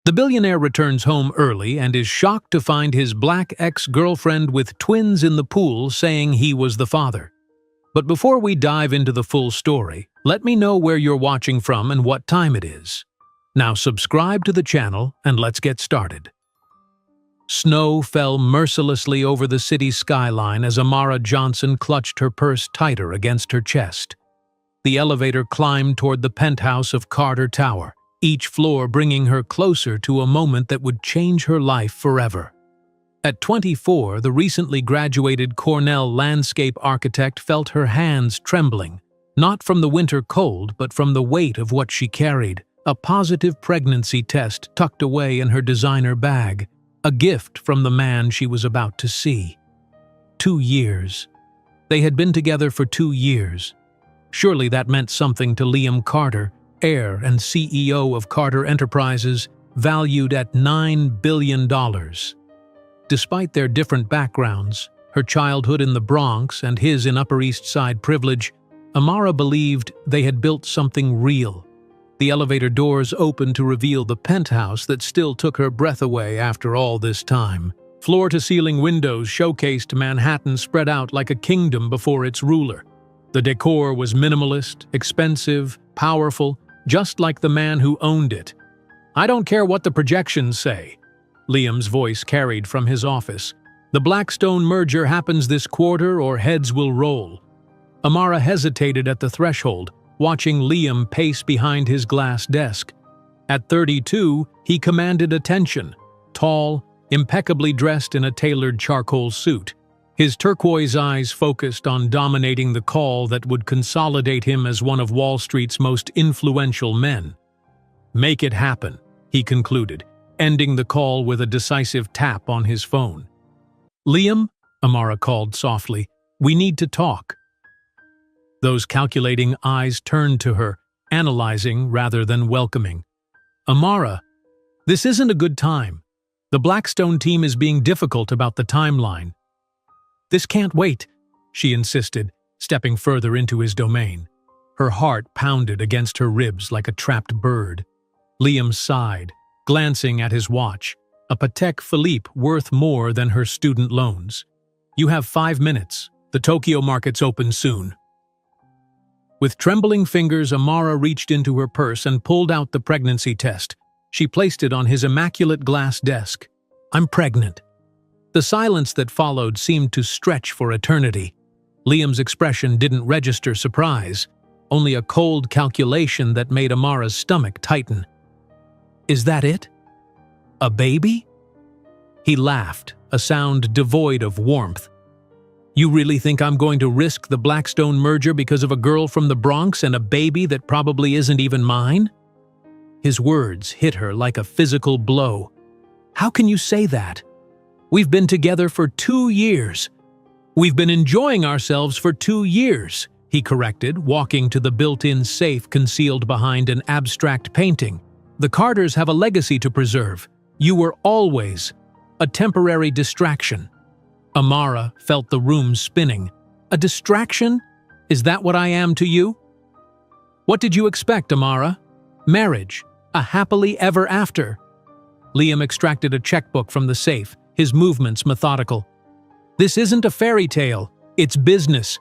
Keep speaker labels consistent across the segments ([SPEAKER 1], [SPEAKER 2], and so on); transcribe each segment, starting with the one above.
[SPEAKER 1] The billionaire returns home early and is shocked to find his black ex-girlfriend with twins in the pool saying he was the father. But before we dive into the full story, let me know where you're watching from and what time it is. Now subscribe to the channel and let's get started. Snow fell mercilessly over the city skyline as Amara Johnson clutched her purse tighter against her chest. The elevator climbed toward the penthouse of Carter Tower, each floor bringing her closer to a moment that would change her life forever. At 24, the recently graduated Cornell landscape architect felt her hands trembling, not from the winter cold but from the weight of what she carried, a positive pregnancy test tucked away in her designer bag, a gift from the man she was about to see. 2 years. They had been together for 2 years. Surely that meant something to Liam Carter, heir and CEO of Carter Enterprises, valued at $9 billion. Despite their different backgrounds, her childhood in the Bronx and his in Upper East Side privilege, Amara believed they had built something real. The elevator doors opened to reveal the penthouse that still took her breath away after all this time. Floor-to-ceiling windows showcased Manhattan spread out like a kingdom before its ruler. The decor was minimalist, expensive, powerful, just like the man who owned it. "I don't care what the projections say," Liam's voice carried from his office. "The Blackstone merger happens this quarter or heads will roll." Amara hesitated at the threshold, watching Liam pace behind his glass desk. At 32, he commanded attention, tall, impeccably dressed in a tailored charcoal suit. His turquoise eyes focused on dominating the call that would consolidate him as one of Wall Street's most influential men. "Make it happen," he concluded, ending the call with a decisive tap on his phone. "Liam," Amara called softly, "we need to talk." Those calculating eyes turned to her, analyzing rather than welcoming. "Amara, this isn't a good time. The Blackstone team is being difficult about the timeline." "This can't wait," she insisted, stepping further into his domain. Her heart pounded against her ribs like a trapped bird. Liam sighed, glancing at his watch, a Patek Philippe worth more than her student loans. "You have 5 minutes. The Tokyo markets open soon." With trembling fingers, Amara reached into her purse and pulled out the pregnancy test. She placed it on his immaculate glass desk. "I'm pregnant." The silence that followed seemed to stretch for eternity. Liam's expression didn't register surprise, only a cold calculation that made Amara's stomach tighten. "Is that it? A baby?" He laughed, a sound devoid of warmth. "You really think I'm going to risk the Blackstone merger because of a girl from the Bronx and a baby that probably isn't even mine?" His words hit her like a physical blow. "How can you say that? We've been together for 2 years. We've been enjoying ourselves for 2 years, he corrected, walking to the built-in safe concealed behind an abstract painting. "The Carters have a legacy to preserve. You were always a temporary distraction." Amara felt the room spinning. "A distraction? Is that what I am to you?" "What did you expect, Amara? Marriage, a happily ever after." Liam extracted a checkbook from the safe, his movements methodical. "This isn't a fairy tale, it's business.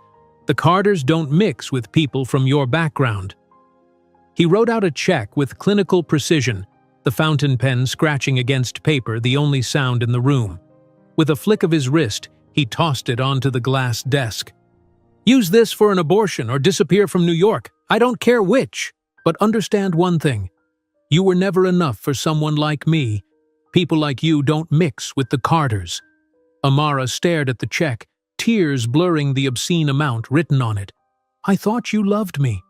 [SPEAKER 1] The Carters don't mix with people from your background." He wrote out a check with clinical precision, the fountain pen scratching against paper, the only sound in the room. With a flick of his wrist, he tossed it onto the glass desk. "Use this for an abortion or disappear from New York. I don't care which. But understand one thing. You were never enough for someone like me. People like you don't mix with the Carters." Amara stared at the check, tears blurring the obscene amount written on it. "I thought you loved me."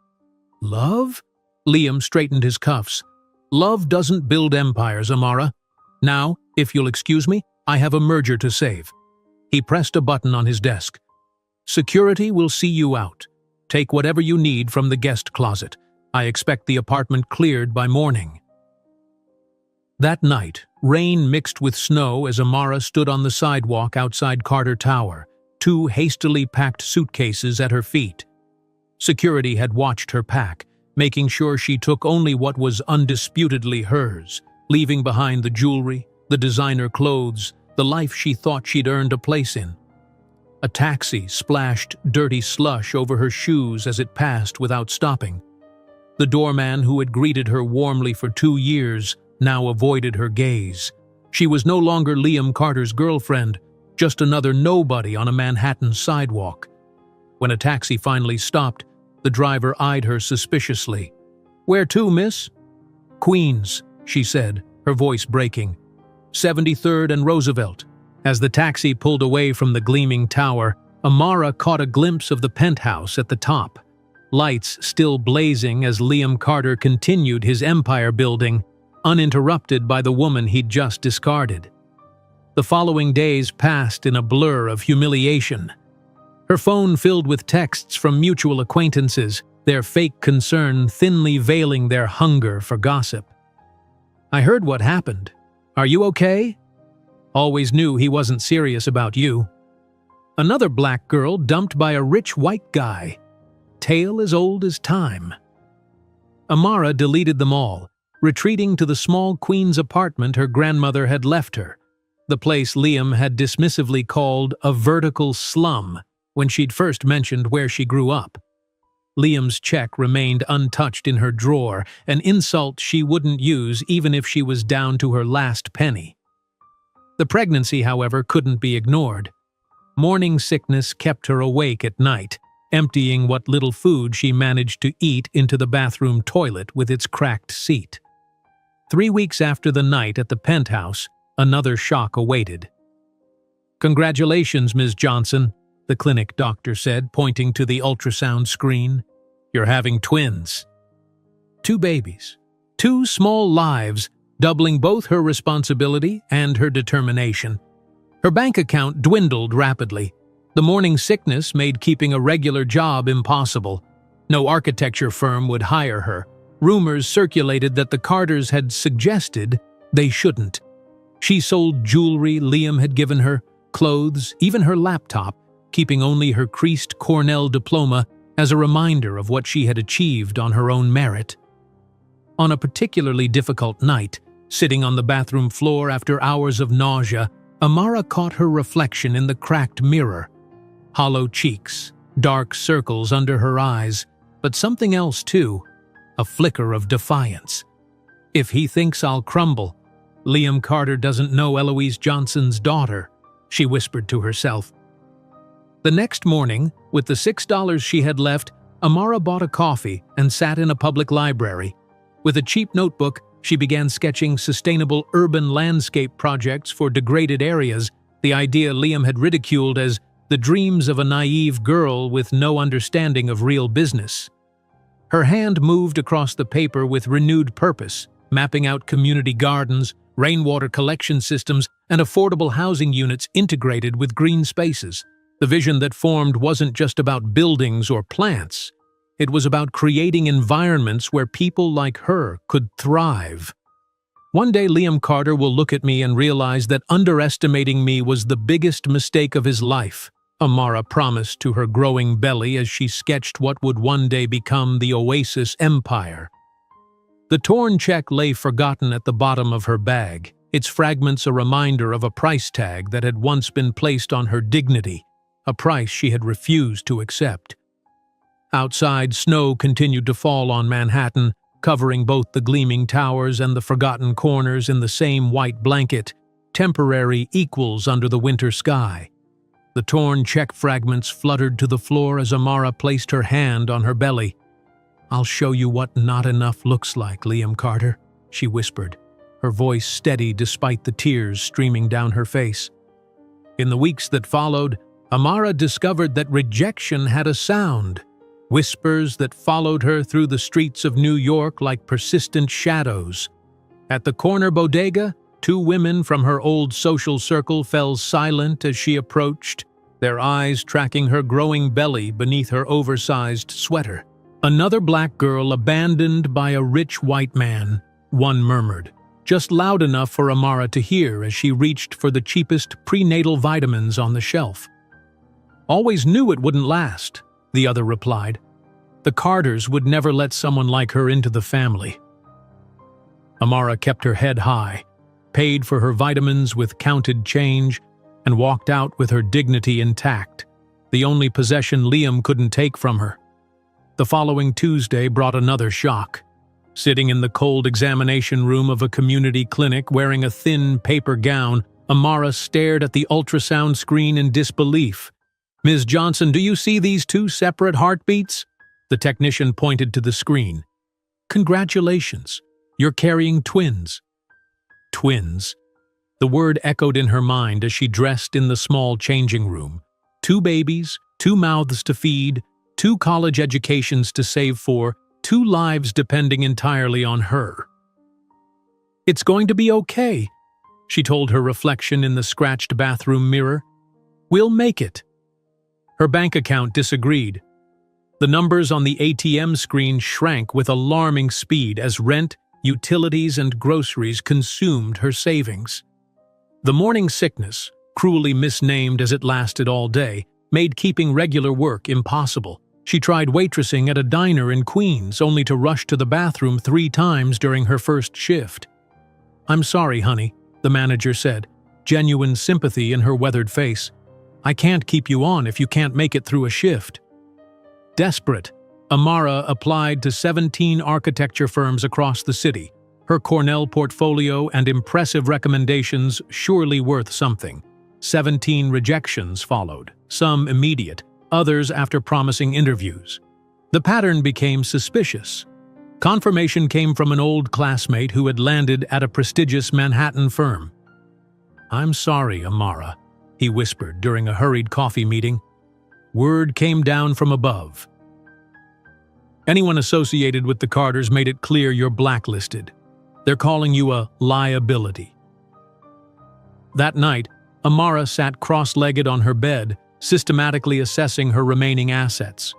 [SPEAKER 1] "Love?" Liam straightened his cuffs. "Love doesn't build empires, Amara. Now, if you'll excuse me, I have a merger to save." He pressed a button on his desk. "Security will see you out. Take whatever you need from the guest closet. I expect the apartment cleared by morning." That night, rain mixed with snow as Amara stood on the sidewalk outside Carter Tower, 2 hastily packed suitcases at her feet. Security had watched her pack, making sure she took only what was undisputedly hers. leaving behind the jewelry, the designer clothes, the life she thought she'd earned a place in. A taxi splashed dirty slush over her shoes as it passed without stopping. The doorman who had greeted her warmly for 2 years now avoided her gaze. She was no longer Liam Carter's girlfriend, just another nobody on a Manhattan sidewalk. When a taxi finally stopped, the driver eyed her suspiciously. "Where to, miss?" "Queens," she said, her voice breaking. "73rd and Roosevelt." As the taxi pulled away from the gleaming tower, Amara caught a glimpse of the penthouse at the top, lights still blazing as Liam Carter continued his empire building, uninterrupted by the woman he'd just discarded. The following days passed in a blur of humiliation. Her phone filled with texts from mutual acquaintances, their fake concern thinly veiling their hunger for gossip. "I heard what happened. Are you okay? Always knew he wasn't serious about you. Another black girl dumped by a rich white guy. Tale as old as time." Amara deleted them all, retreating to the small Queens apartment her grandmother had left her, the place Liam had dismissively called a vertical slum when she'd first mentioned where she grew up. Liam's check remained untouched in her drawer, an insult she wouldn't use even if she was down to her last penny. The pregnancy, however, couldn't be ignored. Morning sickness kept her awake at night, emptying what little food she managed to eat into the bathroom toilet with its cracked seat. 3 weeks after the night at the penthouse, another shock awaited. "Congratulations, Ms. Johnson," the clinic doctor said, pointing to the ultrasound screen. "You're having twins." 2 babies. 2 small lives, doubling both her responsibility and her determination. Her bank account dwindled rapidly. The morning sickness made keeping a regular job impossible. No architecture firm would hire her. Rumors circulated that the Carters had suggested they shouldn't. She sold jewelry Liam had given her, clothes, even her laptop, keeping only her creased Cornell diploma as a reminder of what she had achieved on her own merit. On a particularly difficult night, sitting on the bathroom floor after hours of nausea, Amara caught her reflection in the cracked mirror. Hollow cheeks, dark circles under her eyes, but something else too, a flicker of defiance. "If he thinks I'll crumble, Liam Carter doesn't know Eloise Johnson's daughter," she whispered to herself. The next morning, with the $6 she had left, Amara bought a coffee and sat in a public library. With a cheap notebook, she began sketching sustainable urban landscape projects for degraded areas, the idea Liam had ridiculed as the dreams of a naive girl with no understanding of real business. Her hand moved across the paper with renewed purpose, mapping out community gardens, rainwater collection systems, and affordable housing units integrated with green spaces. The vision that formed wasn't just about buildings or plants. It was about creating environments where people like her could thrive. "One day Liam Carter will look at me and realize that underestimating me was the biggest mistake of his life," Amara promised to her growing belly as she sketched what would one day become the Oasis empire. The torn check lay forgotten at the bottom of her bag, its fragments a reminder of a price tag that had once been placed on her dignity, a price she had refused to accept. Outside, snow continued to fall on Manhattan, covering both the gleaming towers and the forgotten corners in the same white blanket, temporary equals under the winter sky. The torn check fragments fluttered to the floor as Amara placed her hand on her belly. "I'll show you what not enough looks like, Liam Carter," she whispered, her voice steady despite the tears streaming down her face. In the weeks that followed, Amara discovered that rejection had a sound, whispers that followed her through the streets of New York like persistent shadows. At the corner bodega, 2 women from her old social circle fell silent as she approached, their eyes tracking her growing belly beneath her oversized sweater. "Another black girl abandoned by a rich white man," one murmured, just loud enough for Amara to hear as she reached for the cheapest prenatal vitamins on the shelf. "Always knew it wouldn't last," the other replied. "The Carters would never let someone like her into the family." Amara kept her head high, paid for her vitamins with counted change, and walked out with her dignity intact, the only possession Liam couldn't take from her. The following Tuesday brought another shock. Sitting in the cold examination room of a community clinic wearing a thin paper gown, Amara stared at the ultrasound screen in disbelief. "Ms. Johnson, do you see these two separate heartbeats?" The technician pointed to the screen. "Congratulations, you're carrying twins." Twins. The word echoed in her mind as she dressed in the small changing room. 2 babies, 2 mouths to feed, 2 college educations to save for, 2 lives depending entirely on her. "It's going to be okay," she told her reflection in the scratched bathroom mirror. "We'll make it." Her bank account disagreed. The numbers on the ATM screen shrank with alarming speed as rent, utilities, and groceries consumed her savings. The morning sickness, cruelly misnamed as it lasted all day, made keeping regular work impossible. She tried waitressing at a diner in Queens, only to rush to the bathroom 3 times during her first shift. "I'm sorry, honey," the manager said, genuine sympathy in her weathered face. "I can't keep you on if you can't make it through a shift." Desperate, Amara applied to 17 architecture firms across the city, her Cornell portfolio and impressive recommendations surely worth something. 17 rejections followed, some immediate, others after promising interviews. The pattern became suspicious. Confirmation came from an old classmate who had landed at a prestigious Manhattan firm. "I'm sorry, Amara," he whispered during a hurried coffee meeting. Word came down from above. "Anyone associated with the Carters made it clear you're blacklisted. They're calling you a liability." That night, Amara sat cross-legged on her bed, systematically assessing her remaining assets.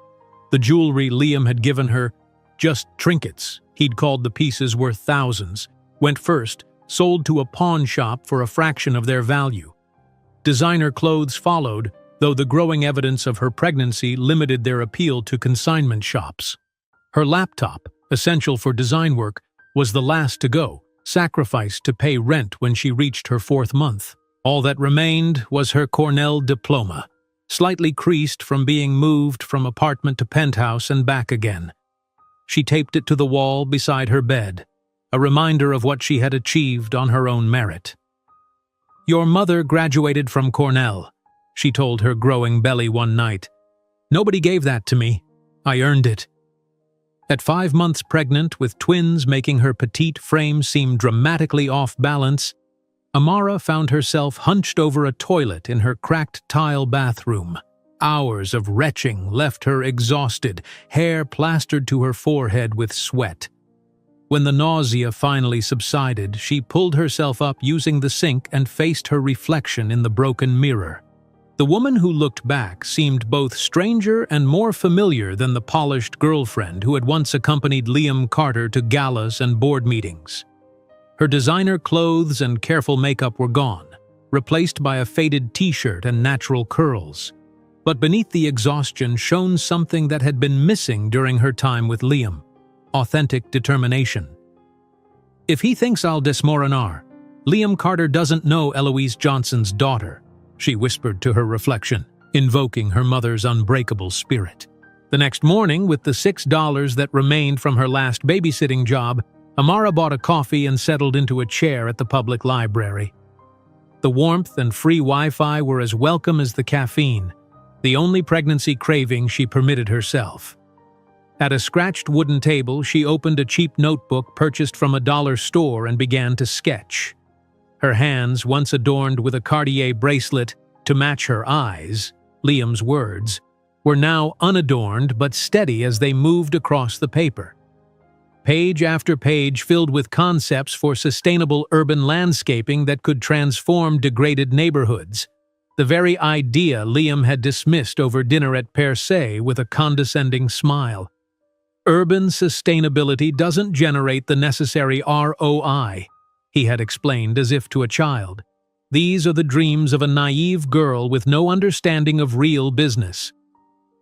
[SPEAKER 1] The jewelry Liam had given her, just trinkets, he'd called the pieces worth thousands, went first, sold to a pawn shop for a fraction of their value. Designer clothes followed, though the growing evidence of her pregnancy limited their appeal to consignment shops. Her laptop, essential for design work, was the last to go, sacrificed to pay rent when she reached her 4th month. All that remained was her Cornell diploma, slightly creased from being moved from apartment to penthouse and back again. She taped it to the wall beside her bed, a reminder of what she had achieved on her own merit. "Your mother graduated from Cornell," she told her growing belly one night. "Nobody gave that to me. I earned it." At 5 months pregnant, with twins making her petite frame seem dramatically off balance, Amara found herself hunched over a toilet in her cracked tile bathroom. Hours of retching left her exhausted, hair plastered to her forehead with sweat. When the nausea finally subsided, she pulled herself up using the sink and faced her reflection in the broken mirror. The woman who looked back seemed both stranger and more familiar than the polished girlfriend who had once accompanied Liam Carter to galas and board meetings. Her designer clothes and careful makeup were gone, replaced by a faded t-shirt and natural curls. But beneath the exhaustion shone something that had been missing during her time with Liam: authentic determination. "If he thinks I'll desmoronar, Liam Carter doesn't know Eloise Johnson's daughter," she whispered to her reflection, invoking her mother's unbreakable spirit. The next morning, with the $6 that remained from her last babysitting job, Amara bought a coffee and settled into a chair at the public library. The warmth and free Wi-Fi were as welcome as the caffeine, the only pregnancy craving she permitted herself. At a scratched wooden table, she opened a cheap notebook purchased from a dollar store and began to sketch. Her hands, once adorned with a Cartier bracelet to match her eyes, Liam's words, were now unadorned but steady as they moved across the paper. Page after page filled with concepts for sustainable urban landscaping that could transform degraded neighborhoods. The very idea Liam had dismissed over dinner at Per Se with a condescending smile. "Urban sustainability doesn't generate the necessary ROI," he had explained as if to a child. "These are the dreams of a naive girl with no understanding of real business."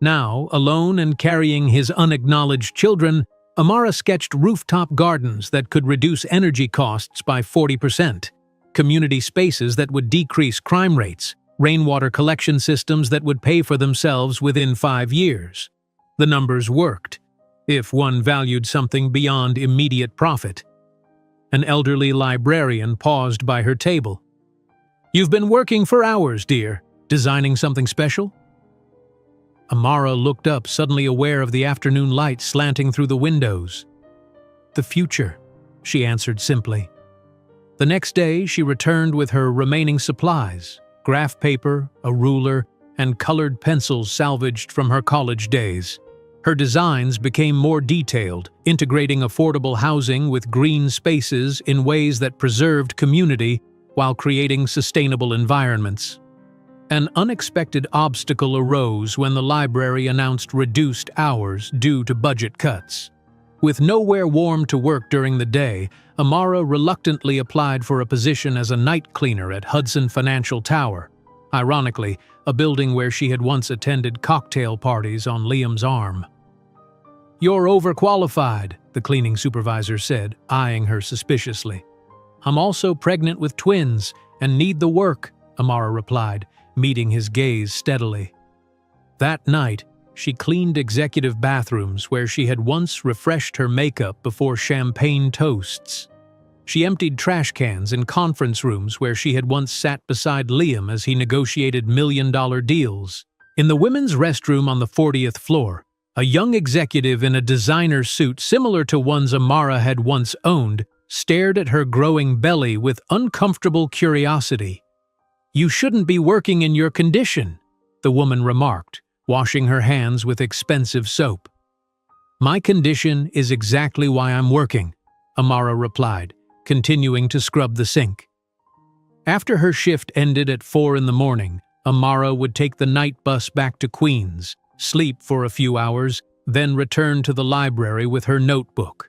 [SPEAKER 1] Now, alone and carrying his unacknowledged children, Amara sketched rooftop gardens that could reduce energy costs by 40%, community spaces that would decrease crime rates, rainwater collection systems that would pay for themselves within 5 years. The numbers worked, if one valued something beyond immediate profit. An elderly librarian paused by her table. "You've been working for hours, dear. Designing something special?" Amara looked up, suddenly aware of the afternoon light slanting through the windows. "The future," she answered simply. The next day, she returned with her remaining supplies, graph paper, a ruler, and colored pencils salvaged from her college days. Her designs became more detailed, integrating affordable housing with green spaces in ways that preserved community while creating sustainable environments. An unexpected obstacle arose when the library announced reduced hours due to budget cuts. With nowhere warm to work during the day, Amara reluctantly applied for a position as a night cleaner at Hudson Financial Tower, ironically, a building where she had once attended cocktail parties on Liam's arm. "You're overqualified," the cleaning supervisor said, eyeing her suspiciously. "I'm also pregnant with twins and need the work," Amara replied, meeting his gaze steadily. That night, she cleaned executive bathrooms where she had once refreshed her makeup before champagne toasts. She emptied trash cans in conference rooms where she had once sat beside Liam as he negotiated million-dollar deals. In the women's restroom on the 40th floor, a young executive in a designer suit similar to ones Amara had once owned stared at her growing belly with uncomfortable curiosity. "You shouldn't be working in your condition," the woman remarked, washing her hands with expensive soap. "My condition is exactly why I'm working," Amara replied, continuing to scrub the sink. After her shift ended at 4 in the morning, Amara would take the night bus back to Queens, sleep for a few hours, then return to the library with her notebook.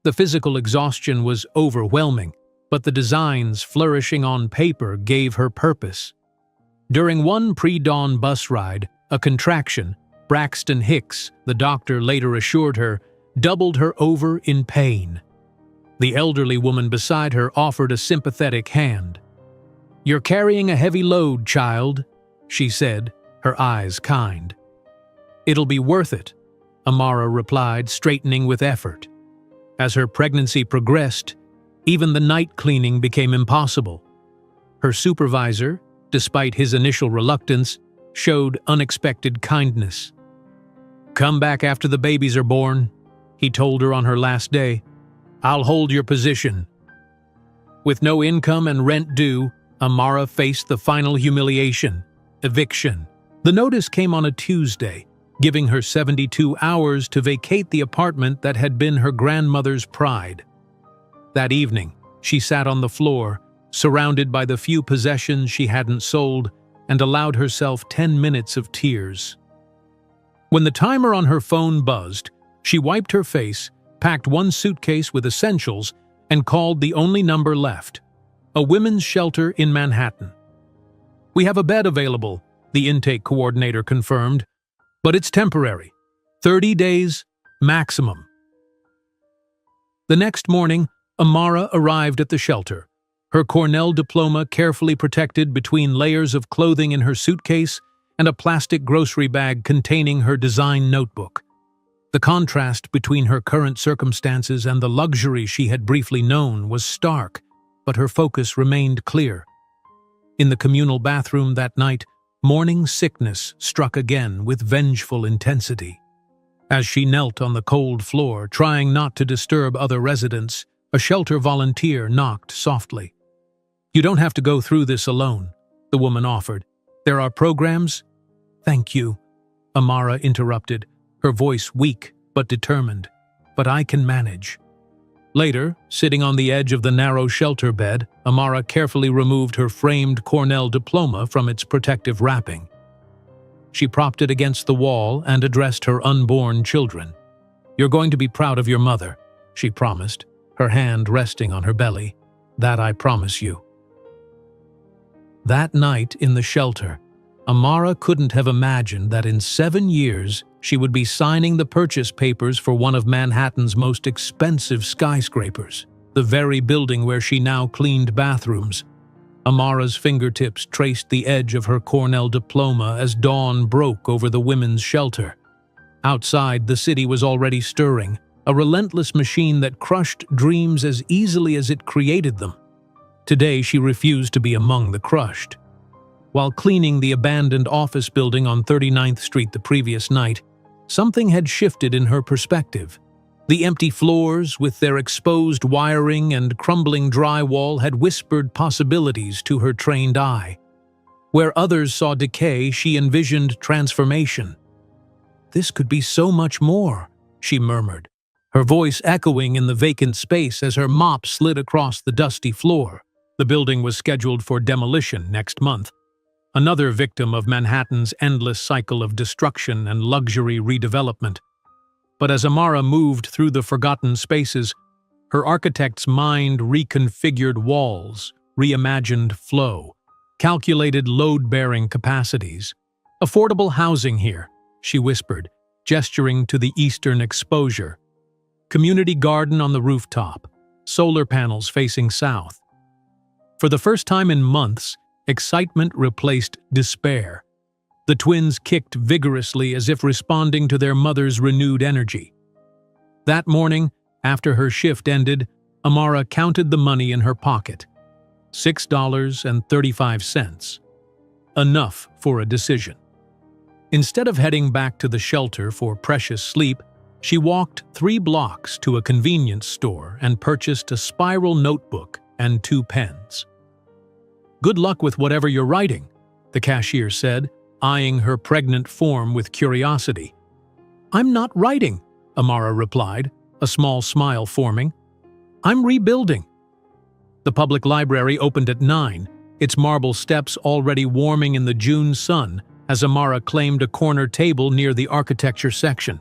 [SPEAKER 1] The physical exhaustion was overwhelming, but the designs flourishing on paper gave her purpose. During one pre-dawn bus ride, a contraction, Braxton Hicks, the doctor later assured her, doubled her over in pain. The elderly woman beside her offered a sympathetic hand. "You're carrying a heavy load, child," she said, her eyes kind. "It'll be worth it," Amara replied, straightening with effort. As her pregnancy progressed, even the night cleaning became impossible. Her supervisor, despite his initial reluctance, showed unexpected kindness. "Come back after the babies are born," he told her on her last day. "I'll hold your position." With no income and rent due, Amara faced the final humiliation: eviction. The notice came on a Tuesday, giving her 72 hours to vacate the apartment that had been her grandmother's pride. That evening, she sat on the floor, surrounded by the few possessions she hadn't sold, and allowed herself 10 minutes of tears. When the timer on her phone buzzed, she wiped her face, packed one suitcase with essentials, and called the only number left: a women's shelter in Manhattan. "We have a bed available," the intake coordinator confirmed, "but it's temporary. 30 days maximum." The next morning, Amara arrived at the shelter, her Cornell diploma carefully protected between layers of clothing in her suitcase and a plastic grocery bag containing her design notebook. The contrast between her current circumstances and the luxury she had briefly known was stark, but her focus remained clear. In the communal bathroom that night, morning sickness struck again with vengeful intensity. As she knelt on the cold floor, trying not to disturb other residents, a shelter volunteer knocked softly. "You don't have to go through this alone," the woman offered. "There are programs—" "Thank you," Amara interrupted, her voice weak but determined. "But I can manage." Later, sitting on the edge of the narrow shelter bed, Amara carefully removed her framed Cornell diploma from its protective wrapping. She propped it against the wall and addressed her unborn children. "You're going to be proud of your mother," she promised, her hand resting on her belly. "That I promise you." That night in the shelter, Amara couldn't have imagined that in 7 years she would be signing the purchase papers for one of Manhattan's most expensive skyscrapers, the very building where she now cleaned bathrooms. Amara's fingertips traced the edge of her Cornell diploma as dawn broke over the women's shelter. Outside, the city was already stirring, a relentless machine that crushed dreams as easily as it created them. Today, she refused to be among the crushed. While cleaning the abandoned office building on 39th Street the previous night, something had shifted in her perspective. The empty floors, with their exposed wiring and crumbling drywall, had whispered possibilities to her trained eye. Where others saw decay, she envisioned transformation. "This could be so much more," she murmured, her voice echoing in the vacant space as her mop slid across the dusty floor. The building was scheduled for demolition next month, another victim of Manhattan's endless cycle of destruction and luxury redevelopment. But as Amara moved through the forgotten spaces, her architect's mind reconfigured walls, reimagined flow, calculated load-bearing capacities. "Affordable housing here," she whispered, gesturing to the eastern exposure. "Community garden on the rooftop, solar panels facing south." For the first time in months, excitement replaced despair. The twins kicked vigorously as if responding to their mother's renewed energy. That morning, after her shift ended, Amara counted the money in her pocket. $6.35. Enough for a decision. Instead of heading back to the shelter for precious sleep, she walked 3 blocks to a convenience store and purchased a spiral notebook and 2 pens. "Good luck with whatever you're writing," the cashier said, eyeing her pregnant form with curiosity. "I'm not writing," Amara replied, a small smile forming. "I'm rebuilding." The public library opened at 9, its marble steps already warming in the June sun as Amara claimed a corner table near the architecture section.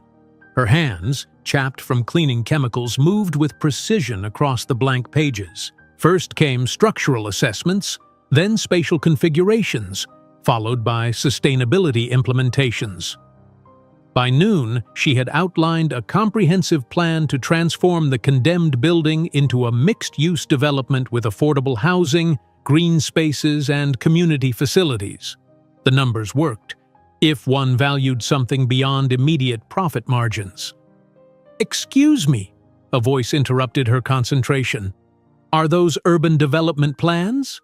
[SPEAKER 1] Her hands, chapped from cleaning chemicals, moved with precision across the blank pages. First came structural assessments, then spatial configurations, followed by sustainability implementations. By noon, she had outlined a comprehensive plan to transform the condemned building into a mixed-use development with affordable housing, green spaces, and community facilities. The numbers worked, if one valued something beyond immediate profit margins. "Excuse me," a voice interrupted her concentration. "Are those urban development plans?"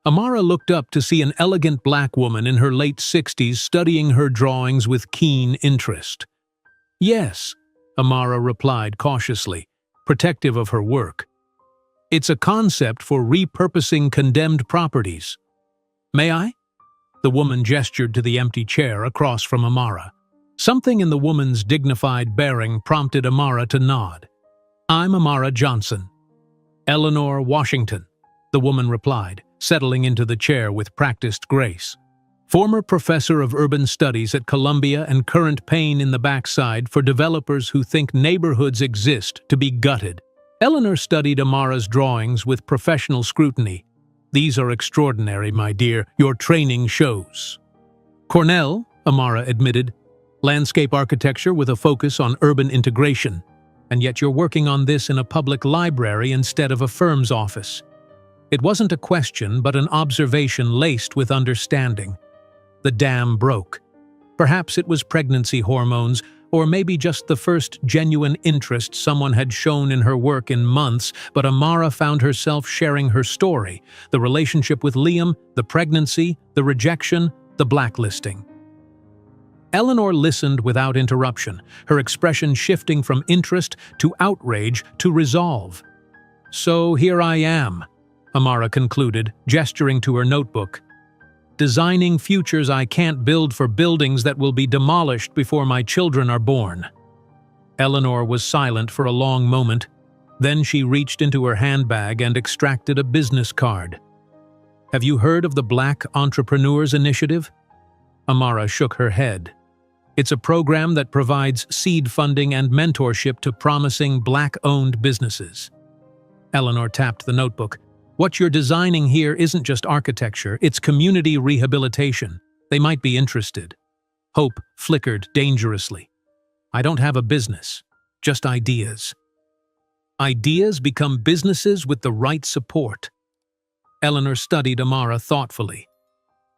[SPEAKER 1] Amara looked up to see an elegant black woman in her late 60s studying her drawings with keen interest. "Yes," Amara replied cautiously, protective of her work. "It's a concept for repurposing condemned properties." "May I?" The woman gestured to the empty chair across from Amara. Something in the woman's dignified bearing prompted Amara to nod. "I'm Amara Johnson." "Eleanor Washington," the woman replied, settling into the chair with practiced grace. "Former professor of urban studies at Columbia and current pain in the backside for developers who think neighborhoods exist to be gutted." Eleanor studied Amara's drawings with professional scrutiny. "These are extraordinary, my dear. Your training shows." "Cornell," Amara admitted. "Landscape architecture with a focus on urban integration. And yet you're working on this in a public library instead of a firm's office." It wasn't a question, but an observation laced with understanding. The dam broke. Perhaps it was pregnancy hormones, or maybe just the first genuine interest someone had shown in her work in months, but Amara found herself sharing her story, the relationship with Liam, the pregnancy, the rejection, the blacklisting. Eleanor listened without interruption, her expression shifting from interest to outrage to resolve. "So here I am," Amara concluded, gesturing to her notebook. "Designing futures I can't build for buildings that will be demolished before my children are born." Eleanor was silent for a long moment. Then she reached into her handbag and extracted a business card. "Have you heard of the Black Entrepreneurs Initiative?" Amara shook her head. "It's a program that provides seed funding and mentorship to promising Black-owned businesses." Eleanor tapped the notebook. "What you're designing here isn't just architecture, it's community rehabilitation. They might be interested. Hope flickered dangerously. I don't have a business, just ideas. Ideas become businesses with the right support. Eleanor studied Amara thoughtfully.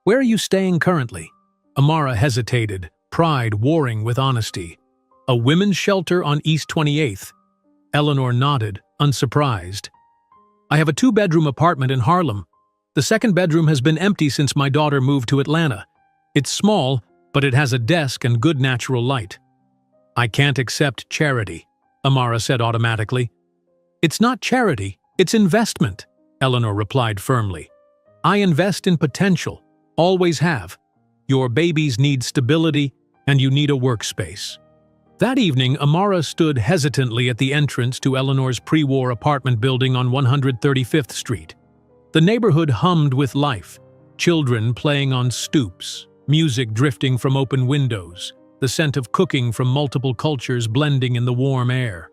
[SPEAKER 1] Where are you staying currently? Amara hesitated, pride warring with honesty. A women's shelter on East 28th. Eleanor nodded, unsurprised. I have a 2-bedroom apartment in Harlem. The second bedroom has been empty since my daughter moved to Atlanta. It's small, but it has a desk and good natural light. I can't accept charity, Amara said automatically. It's not charity, it's investment, Eleanor replied firmly. I invest in potential, always have. Your babies need stability, and you need a workspace. That evening, Amara stood hesitantly at the entrance to Eleanor's pre-war apartment building on 135th Street. The neighborhood hummed with life, children playing on stoops, music drifting from open windows, the scent of cooking from multiple cultures blending in the warm air.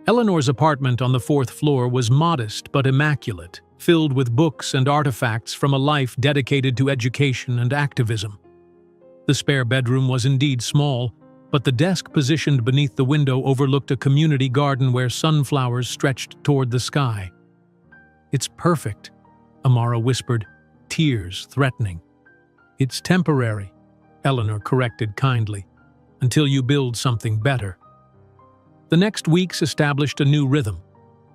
[SPEAKER 1] Eleanor's apartment on the 4th floor was modest but immaculate, filled with books and artifacts from a life dedicated to education and activism. The spare bedroom was indeed small, but the desk positioned beneath the window overlooked a community garden where sunflowers stretched toward the sky. It's perfect, Amara whispered, tears threatening. It's temporary, Eleanor corrected kindly, until you build something better. The next weeks established a new rhythm.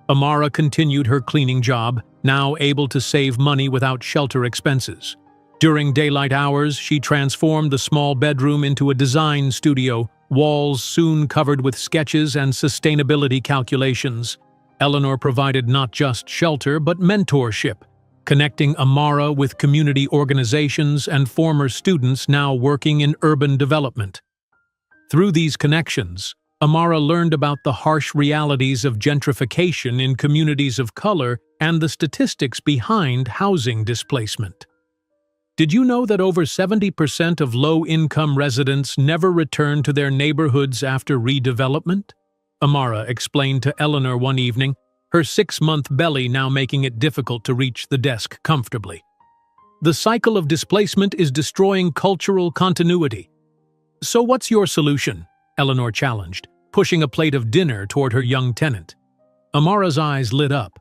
[SPEAKER 1] Amara continued her cleaning job, now able to save money without shelter expenses. During daylight hours, she transformed the small bedroom into a design studio, walls soon covered with sketches and sustainability calculations. Eleanor provided not just shelter but mentorship, connecting Amara with community organizations and former students now working in urban development. Through these connections, Amara learned about the harsh realities of gentrification in communities of color and the statistics behind housing displacement. Did you know that over 70% of low-income residents never return to their neighborhoods after redevelopment? Amara explained to Eleanor one evening, her 6-month belly now making it difficult to reach the desk comfortably. The cycle of displacement is destroying cultural continuity. So what's your solution? Eleanor challenged, pushing a plate of dinner toward her young tenant. Amara's eyes lit up.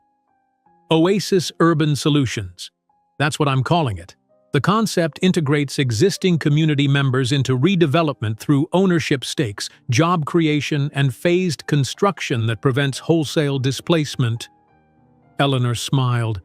[SPEAKER 1] Oasis Urban Solutions. That's what I'm calling it. The concept integrates existing community members into redevelopment through ownership stakes, job creation, and phased construction that prevents wholesale displacement. Eleanor smiled.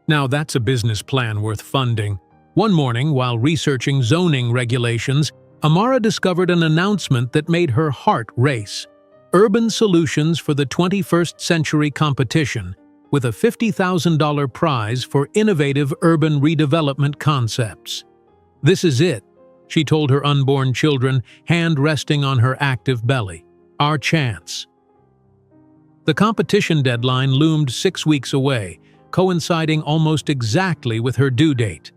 [SPEAKER 1] Now that's a business plan worth funding. One morning, while researching zoning regulations, Amara discovered an announcement that made her heart race. Urban Solutions for the 21st Century competition, with a $50,000 prize for innovative urban redevelopment concepts. This is it, she told her unborn children, hand resting on her active belly. Our chance. The competition deadline loomed 6 weeks away, coinciding almost exactly with her due date.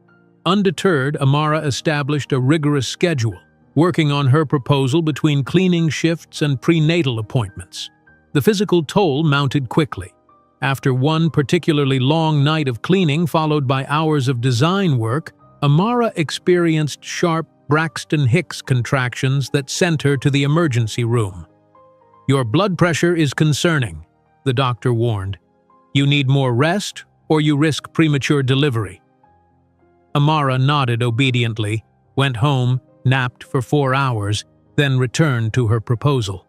[SPEAKER 1] Undeterred, Amara established a rigorous schedule, working on her proposal between cleaning shifts and prenatal appointments. The physical toll mounted quickly. After one particularly long night of cleaning followed by hours of design work, Amara experienced sharp Braxton Hicks contractions that sent her to the emergency room. Your blood pressure is concerning, the doctor warned. You need more rest or you risk premature delivery. Amara nodded obediently, went home, napped for 4 hours, then returned to her proposal.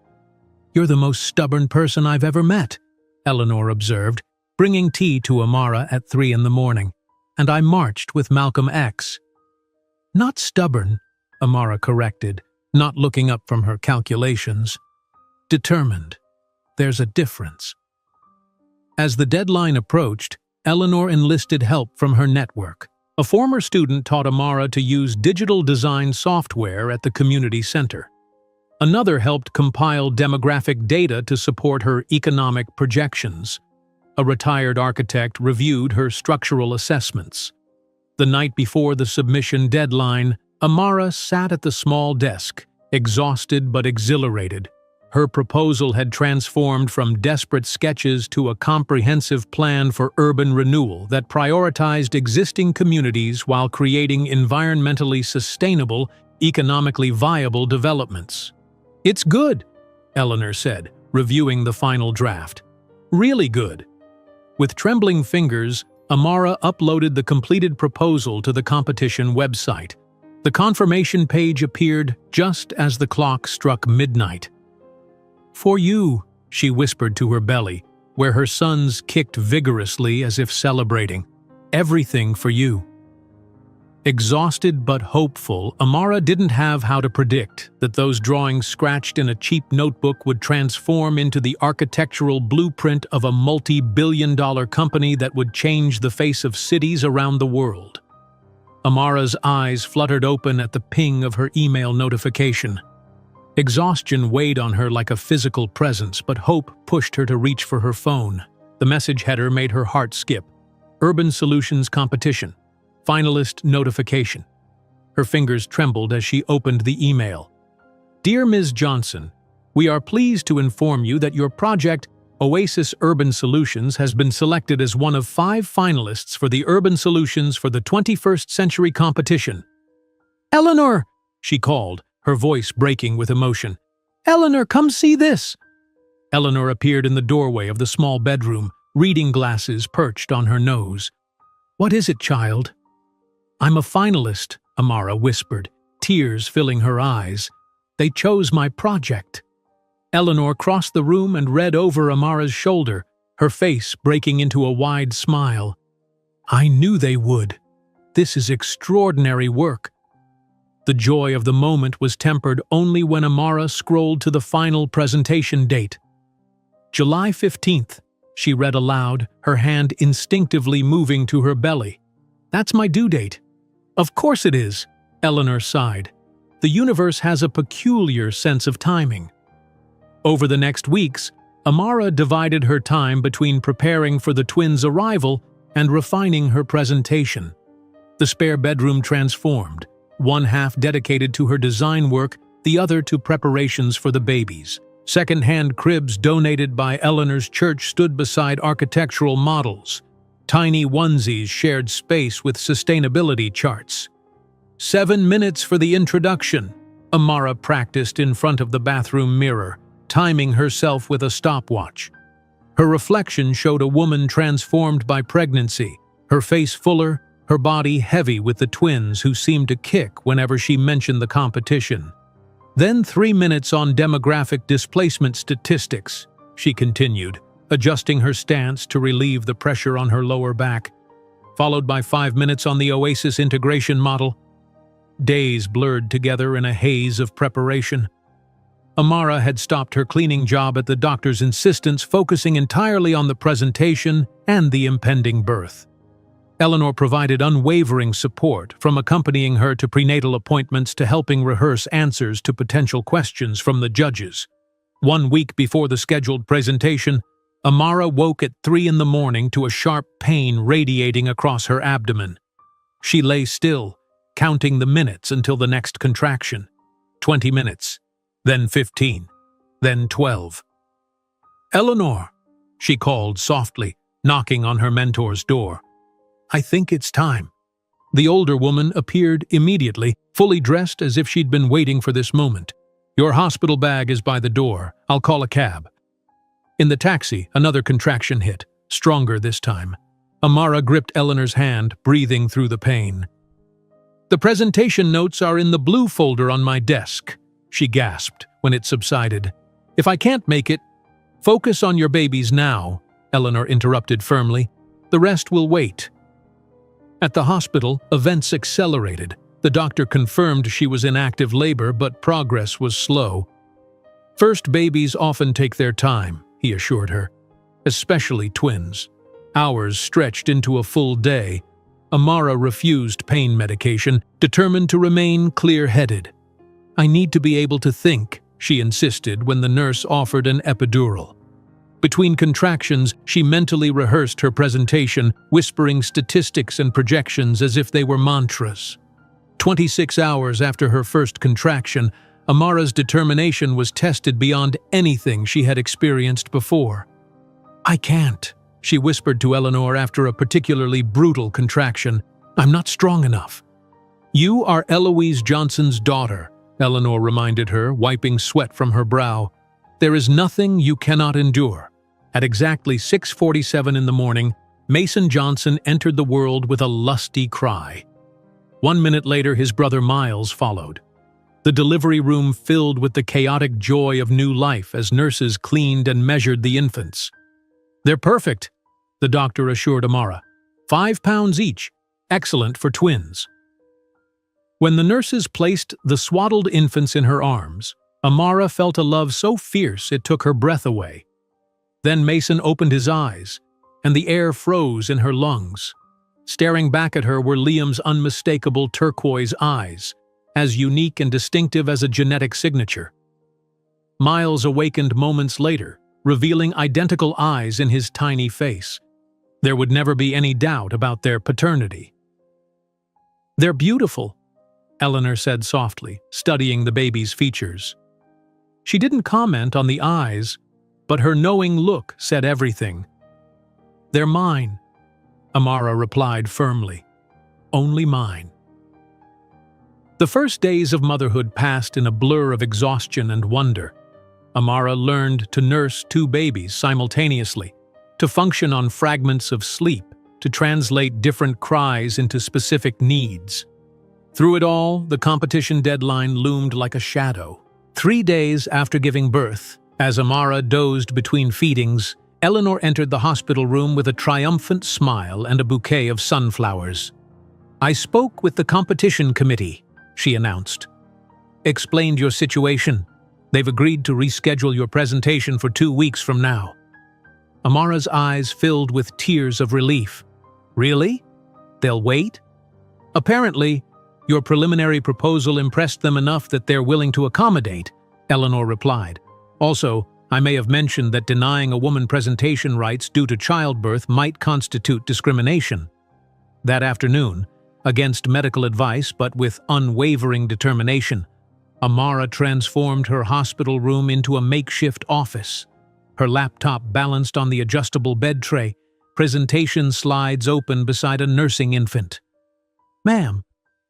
[SPEAKER 1] You're the most stubborn person I've ever met, Eleanor observed, bringing tea to Amara at 3 in the morning, and I marched with Malcolm X. Not stubborn, Amara corrected, not looking up from her calculations. Determined. There's a difference. As the deadline approached, Eleanor enlisted help from her network. A former student taught Amara to use digital design software at the community center. Another helped compile demographic data to support her economic projections. A retired architect reviewed her structural assessments. The night before the submission deadline, Amara sat at the small desk, exhausted but exhilarated. Her proposal had transformed from desperate sketches to a comprehensive plan for urban renewal that prioritized existing communities while creating environmentally sustainable, economically viable developments. "It's good," Eleanor said, reviewing the final draft. "Really good." With trembling fingers, Amara uploaded the completed proposal to the competition website. The confirmation page appeared just as the clock struck midnight. "For you," she whispered to her belly, where her sons kicked vigorously as if celebrating. "Everything for you." Exhausted but hopeful, Amara didn't have how to predict that those drawings scratched in a cheap notebook would transform into the architectural blueprint of a multi-billion-dollar company that would change the face of cities around the world. Amara's eyes fluttered open at the ping of her email notification. Exhaustion weighed on her like a physical presence, but hope pushed her to reach for her phone. The message header made her heart skip. Urban Solutions Competition. Finalist notification. Her fingers trembled as she opened the email. "Dear Ms. Johnson, we are pleased to inform you that your project, Oasis Urban Solutions, has been selected as one of 5 finalists for the Urban Solutions for the 21st Century competition." "Eleanor!" she called, her voice breaking with emotion. "Eleanor, come see this!" Eleanor appeared in the doorway of the small bedroom, reading glasses perched on her nose. "What is it, child?" "I'm a finalist," Amara whispered, tears filling her eyes. "They chose my project." Eleanor crossed the room and read over Amara's shoulder, her face breaking into a wide smile. "I knew they would. This is extraordinary work." The joy of the moment was tempered only when Amara scrolled to the final presentation date. "July 15th, she read aloud, her hand instinctively moving to her belly. "That's my due date." "Of course it is," Eleanor sighed. "The universe has a peculiar sense of timing." Over the next weeks, Amara divided her time between preparing for the twins' arrival and refining her presentation. The spare bedroom transformed, one half dedicated to her design work, the other to preparations for the babies. Second-hand cribs donated by Eleanor's church stood beside architectural models. Tiny onesies shared space with sustainability charts. 7 minutes for the introduction, Amara practiced in front of the bathroom mirror, timing herself with a stopwatch. Her reflection showed a woman transformed by pregnancy, her face fuller, her body heavy with the twins who seemed to kick whenever she mentioned the competition. Then 3 minutes on demographic displacement statistics, she continued, adjusting her stance to relieve the pressure on her lower back, followed by 5 minutes on the Oasis integration model. Days blurred together in a haze of preparation. Amara had stopped her cleaning job at the doctor's insistence, focusing entirely on the presentation and the impending birth. Eleanor provided unwavering support, from accompanying her to prenatal appointments to helping rehearse answers to potential questions from the judges. 1 week before the scheduled presentation, Amara woke at 3 in the morning to a sharp pain radiating across her abdomen. She lay still, counting the minutes until the next contraction. 20 minutes, then 15, then 12. "Eleanor," she called softly, knocking on her mentor's door. "I think it's time." The older woman appeared immediately, fully dressed as if she'd been waiting for this moment. "Your hospital bag is by the door. I'll call a cab." In the taxi, another contraction hit, stronger this time. Amara gripped Eleanor's hand, breathing through the pain. "The presentation notes are in the blue folder on my desk," she gasped when it subsided. "If I can't make it—" "Focus on your babies now," Eleanor interrupted firmly. "The rest will wait." At the hospital, events accelerated. The doctor confirmed she was in active labor, but progress was slow. "First babies often take their time," he assured her. "Especially twins." Hours stretched into a full day. Amara refused pain medication, determined to remain clear-headed. "I need to be able to think," she insisted when the nurse offered an epidural. Between contractions, she mentally rehearsed her presentation, whispering statistics and projections as if they were mantras. 26 hours after her first contraction, Amara's determination was tested beyond anything she had experienced before. "I can't," she whispered to Eleanor after a particularly brutal contraction. "I'm not strong enough." "You are Eloise Johnson's daughter," Eleanor reminded her, wiping sweat from her brow. "There is nothing you cannot endure." At exactly 6:47 in the morning, Mason Johnson entered the world with a lusty cry. 1 minute later, his brother Miles followed. The delivery room filled with the chaotic joy of new life as nurses cleaned and measured the infants. "They're perfect," the doctor assured Amara. 5 pounds each, excellent for twins. When the nurses placed the swaddled infants in her arms, Amara felt a love so fierce it took her breath away. Then Mason opened his eyes, and the air froze in her lungs. Staring back at her were Liam's unmistakable turquoise eyes, as unique and distinctive as a genetic signature. Miles awakened moments later, revealing identical eyes in his tiny face. There would never be any doubt about their paternity. "They're beautiful," Eleanor said softly, studying the baby's features. She didn't comment on the eyes, but her knowing look said everything. "They're mine," Amara replied firmly. "Only mine." The first days of motherhood passed in a blur of exhaustion and wonder. Amara learned to nurse 2 babies simultaneously, to function on fragments of sleep, to translate different cries into specific needs. Through it all, the competition deadline loomed like a shadow. 3 days after giving birth, as Amara dozed between feedings, Eleanor entered the hospital room with a triumphant smile and a bouquet of sunflowers. "I spoke with the competition committee," she announced. "Explained your situation. They've agreed to reschedule your presentation for 2 weeks from now." Amara's eyes filled with tears of relief. "Really? They'll wait?" "Apparently, your preliminary proposal impressed them enough that they're willing to accommodate," Eleanor replied. "Also, I may have mentioned that denying a woman presentation rights due to childbirth might constitute discrimination." That afternoon, against medical advice but with unwavering determination, Amara transformed her hospital room into a makeshift office. Her laptop balanced on the adjustable bed tray, presentation slides open beside a nursing infant. "Ma'am,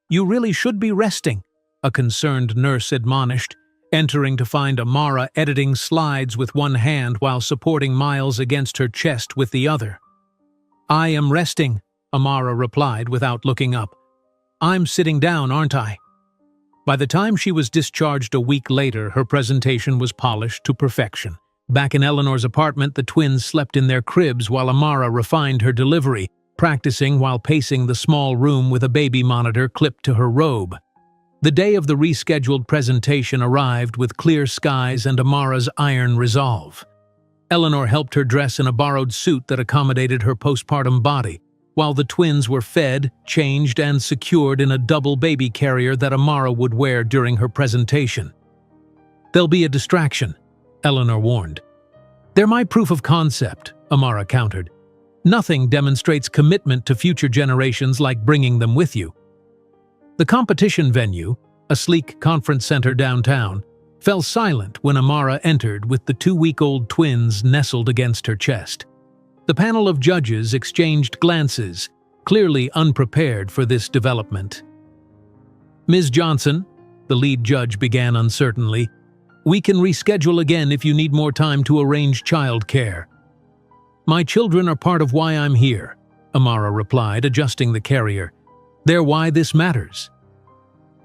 [SPEAKER 1] you really should be resting," a concerned nurse admonished, entering to find Amara editing slides with one hand while supporting Miles against her chest with the other. "I am resting," Amara replied without looking up. "I'm sitting down, aren't I?" By the time she was discharged a week later, her presentation was polished to perfection. Back in Eleanor's apartment, the twins slept in their cribs while Amara refined her delivery, practicing while pacing the small room with a baby monitor clipped to her robe. The day of the rescheduled presentation arrived with clear skies and Amara's iron resolve. Eleanor helped her dress in a borrowed suit that accommodated her postpartum body, while the twins were fed, changed, and secured in a double baby carrier that Amara would wear during her presentation. "They'll be a distraction," Eleanor warned. "They're my proof of concept," Amara countered. "Nothing demonstrates commitment to future generations like bringing them with you." The competition venue, a sleek conference center downtown, fell silent when Amara entered with the 2-week-old twins nestled against her chest. The panel of judges exchanged glances, clearly unprepared for this development. "Ms. Johnson," the lead judge began uncertainly, "we can reschedule again if you need more time to arrange childcare." "My children are part of why I'm here," Amara replied, adjusting the carrier. "They're why this matters."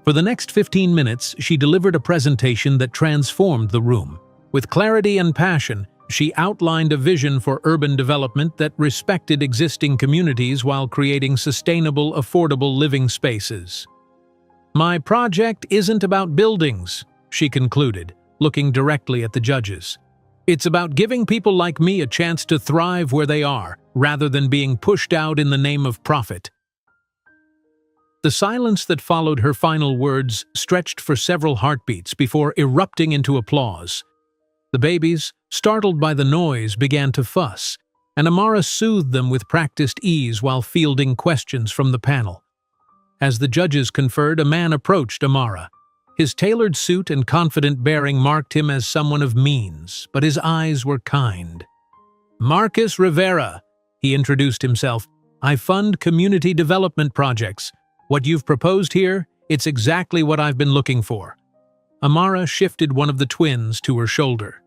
[SPEAKER 1] For the next 15 minutes, she delivered a presentation that transformed the room. With clarity and passion, she outlined a vision for urban development that respected existing communities while creating sustainable, affordable living spaces. "My project isn't about buildings," she concluded, looking directly at the judges. "It's about giving people like me a chance to thrive where they are, rather than being pushed out in the name of profit." The silence that followed her final words stretched for several heartbeats before erupting into applause. The babies, startled by the noise, began to fuss, and Amara soothed them with practiced ease while fielding questions from the panel. As the judges conferred, a man approached Amara. His tailored suit and confident bearing marked him as someone of means, but his eyes were kind. "Marcus Rivera," he introduced himself. "I fund community development projects. What you've proposed here, it's exactly what I've been looking for." Amara shifted one of the twins to her shoulder.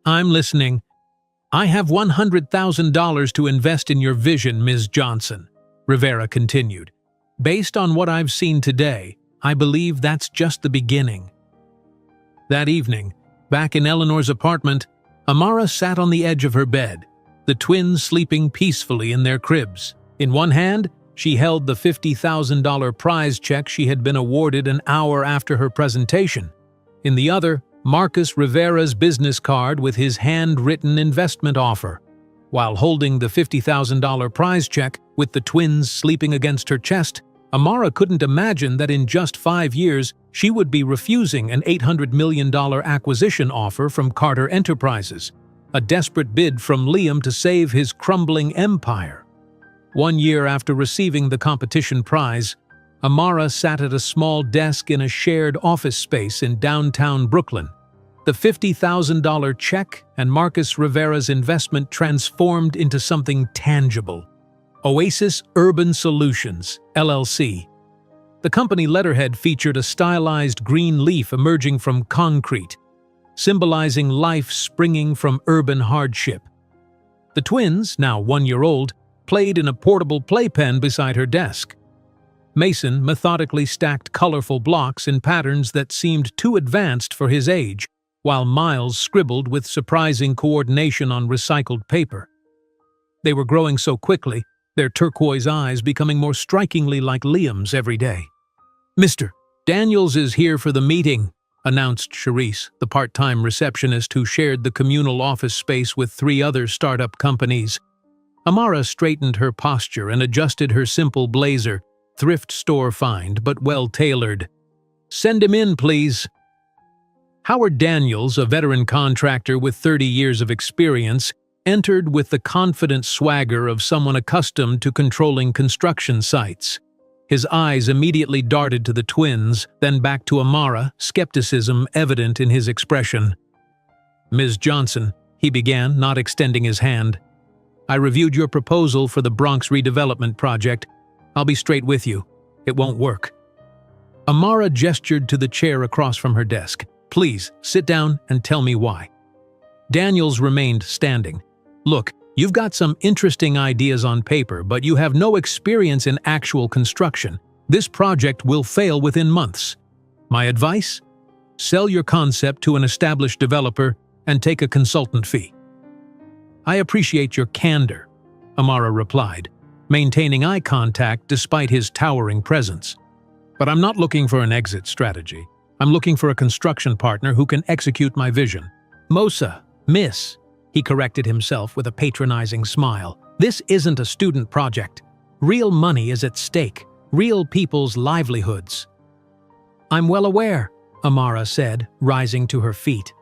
[SPEAKER 1] "I'm listening." "I have $100,000 to invest in your vision, Ms. Johnson," Rivera continued. "Based on what I've seen today, I believe that's just the beginning." That evening, back in Eleanor's apartment, Amara sat on the edge of her bed, the twins sleeping peacefully in their cribs. In one hand, she held the $50,000 prize check she had been awarded an hour after her presentation. In the other, Marcus Rivera's business card with his handwritten investment offer. While holding the $50,000 prize check, with the twins sleeping against her chest, Amara couldn't imagine that in just 5 years, she would be refusing an $800 million acquisition offer from Carter Enterprises, a desperate bid from Liam to save his crumbling empire. 1 year after receiving the competition prize, Amara sat at a small desk in a shared office space in downtown Brooklyn. The $50,000 check and Marcus Rivera's investment transformed into something tangible. Oasis Urban Solutions, LLC. The company letterhead featured a stylized green leaf emerging from concrete, symbolizing life springing from urban hardship. The twins, now 1 year old, played in a portable playpen beside her desk. Mason methodically stacked colorful blocks in patterns that seemed too advanced for his age, while Miles scribbled with surprising coordination on recycled paper. They were growing so quickly, their turquoise eyes becoming more strikingly like Liam's every day. "Mr. Daniels is here for the meeting," announced Charisse, the part-time receptionist who shared the communal office space with 3 other startup companies. Amara straightened her posture and adjusted her simple blazer, thrift store find but well-tailored. "Send him in, please." Howard Daniels, a veteran contractor with 30 years of experience, entered with the confident swagger of someone accustomed to controlling construction sites. His eyes immediately darted to the twins, then back to Amara, skepticism evident in his expression. "Ms. Johnson," he began, not extending his hand. "I reviewed your proposal for the Bronx redevelopment project. I'll be straight with you. It won't work." Amara gestured to the chair across from her desk. "Please, sit down and tell me why." Daniels remained standing. "Look, you've got some interesting ideas on paper, but you have no experience in actual construction. This project will fail within months. My advice? Sell your concept to an established developer and take a consultant fee." "I appreciate your candor," Amara replied, maintaining eye contact despite his towering presence. "But I'm not looking for an exit strategy. I'm looking for a construction partner who can execute my vision." "Mosa, miss," he corrected himself with a patronizing smile. "This isn't a student project. Real money is at stake, real people's livelihoods." "I'm well aware," Amara said, rising to her feet.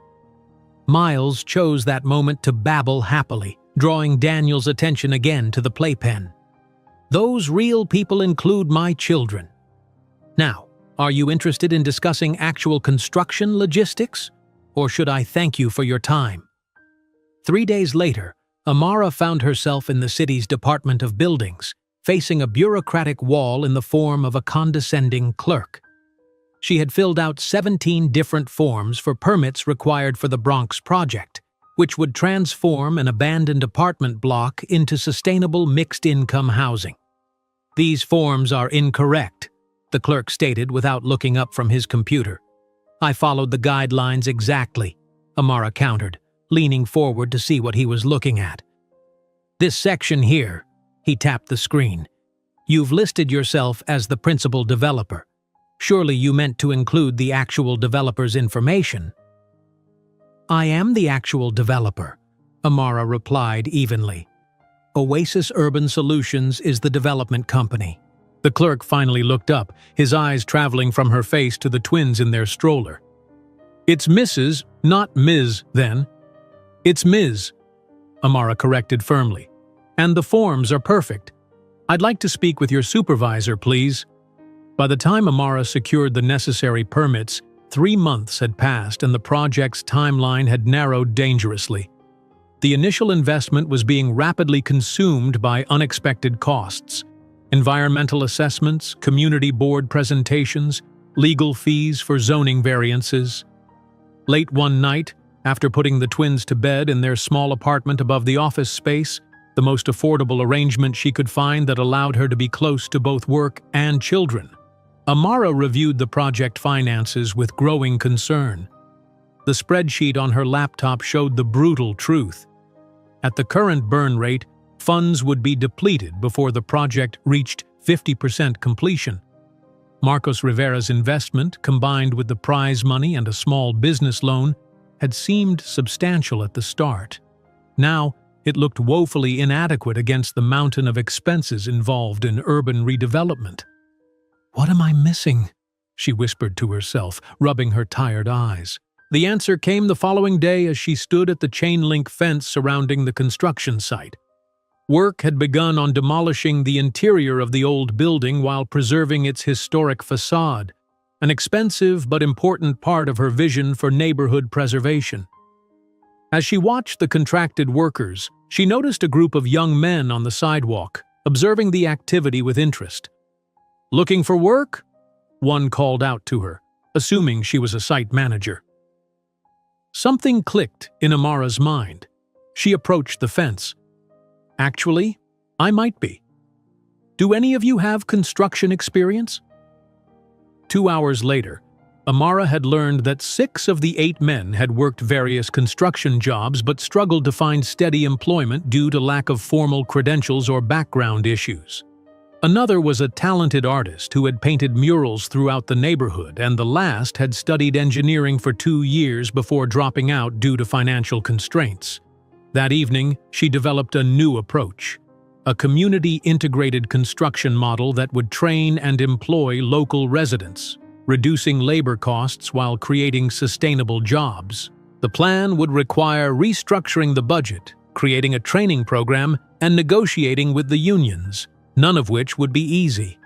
[SPEAKER 1] Miles chose that moment to babble happily, drawing Daniel's attention again to the playpen. "Those real people include my children. Now, are you interested in discussing actual construction logistics? Or should I thank you for your time?" 3 days later, Amara found herself in the city's Department of Buildings, facing a bureaucratic wall in the form of a condescending clerk. She had filled out 17 different forms for permits required for the Bronx project, which would transform an abandoned apartment block into sustainable mixed-income housing. "These forms are incorrect," the clerk stated without looking up from his computer. "I followed the guidelines exactly," Amara countered, leaning forward to see what he was looking at. "This section here," he tapped the screen. "You've listed yourself as the principal developer. Surely you meant to include the actual developer's information." "I am the actual developer," Amara replied evenly. "Oasis Urban Solutions is the development company." The clerk finally looked up, his eyes traveling from her face to the twins in their stroller. "It's Mrs., not Ms., then." "It's Ms., Amara corrected firmly. "And the forms are perfect. I'd like to speak with your supervisor, please." By the time Amara secured the necessary permits, 3 months had passed and the project's timeline had narrowed dangerously. The initial investment was being rapidly consumed by unexpected costs: environmental assessments, community board presentations, legal fees for zoning variances. Late one night, after putting the twins to bed in their small apartment above the office space, the most affordable arrangement she could find that allowed her to be close to both work and children, Amara reviewed the project finances with growing concern. The spreadsheet on her laptop showed the brutal truth. At the current burn rate, funds would be depleted before the project reached 50% completion. Marcos Rivera's investment, combined with the prize money and a small business loan, had seemed substantial at the start. Now, it looked woefully inadequate against the mountain of expenses involved in urban redevelopment. "What am I missing?" she whispered to herself, rubbing her tired eyes. The answer came the following day as she stood at the chain-link fence surrounding the construction site. Work had begun on demolishing the interior of the old building while preserving its historic facade, an expensive but important part of her vision for neighborhood preservation. As she watched the contracted workers, she noticed a group of young men on the sidewalk, observing the activity with interest. "Looking for work?" one called out to her, assuming she was a site manager. Something clicked in Amara's mind. She approached the fence. "Actually, I might be. Do any of you have construction experience?" 2 hours later, Amara had learned that 6 of the 8 men had worked various construction jobs but struggled to find steady employment due to lack of formal credentials or background issues. Another was a talented artist who had painted murals throughout the neighborhood, and the last had studied engineering for 2 years before dropping out due to financial constraints. That evening, she developed a new approach: a community-integrated construction model that would train and employ local residents, reducing labor costs while creating sustainable jobs. The plan would require restructuring the budget, creating a training program, and negotiating with the unions, none of which would be easy.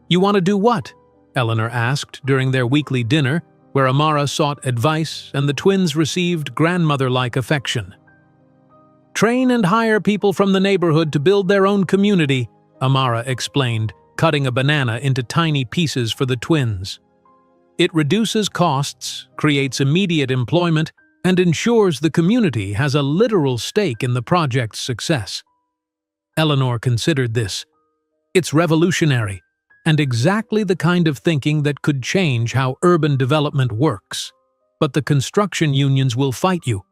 [SPEAKER 1] "You want to do what?" Eleanor asked during their weekly dinner, where Amara sought advice and the twins received grandmother-like affection. "Train and hire people from the neighborhood to build their own community," Amara explained, cutting a banana into tiny pieces for the twins. "It reduces costs, creates immediate employment, and ensures the community has a literal stake in the project's success." Eleanor considered this. It's revolutionary, and exactly the kind of thinking that could change how urban development works. "But the construction unions will fight you."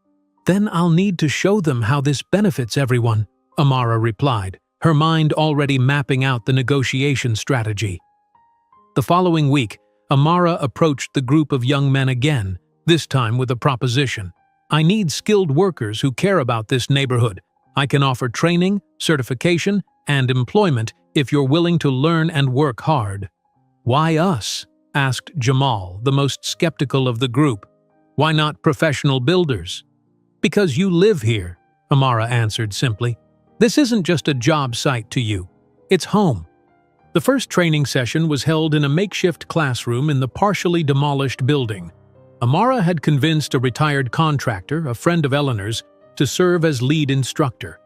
[SPEAKER 1] "Then I'll need to show them how this benefits everyone," Amara replied, her mind already mapping out the negotiation strategy. The following week, Amara approached the group of young men again, this time with a proposition. "I need skilled workers who care about this neighborhood. I can offer training, certification, and employment if you're willing to learn and work hard." "Why us?" asked Jamal, the most skeptical of the group. "Why not professional builders?" "Because you live here," Amara answered simply. "This isn't just a job site to you. It's home." The first training session was held in a makeshift classroom in the partially demolished building. Amara had convinced a retired contractor, a friend of Eleanor's, to serve as lead instructor.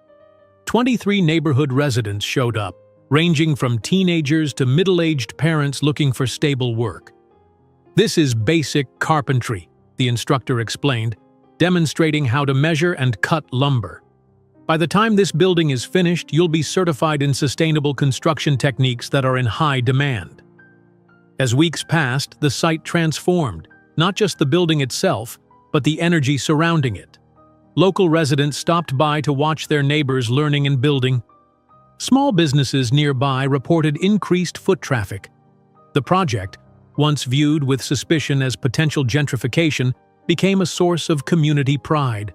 [SPEAKER 1] 23 neighborhood residents showed up, ranging from teenagers to middle-aged parents looking for stable work. "This is basic carpentry," the instructor explained, demonstrating how to measure and cut lumber. "By the time this building is finished, you'll be certified in sustainable construction techniques that are in high demand." As weeks passed, the site transformed, not just the building itself, but the energy surrounding it. Local residents stopped by to watch their neighbors learning and building. Small businesses nearby reported increased foot traffic. The project, once viewed with suspicion as potential gentrification, became a source of community pride.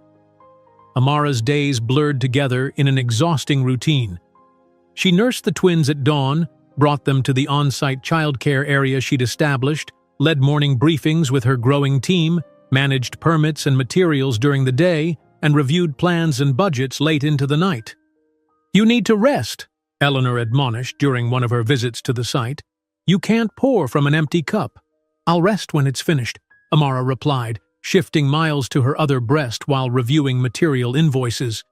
[SPEAKER 1] Amara's days blurred together in an exhausting routine. She nursed the twins at dawn, brought them to the on-site childcare area she'd established, led morning briefings with her growing team, managed permits and materials during the day, and reviewed plans and budgets late into the night. "You need to rest," Eleanor admonished during one of her visits to the site. "You can't pour from an empty cup." "I'll rest when it's finished," Amara replied, shifting miles to her other breast while reviewing material invoices.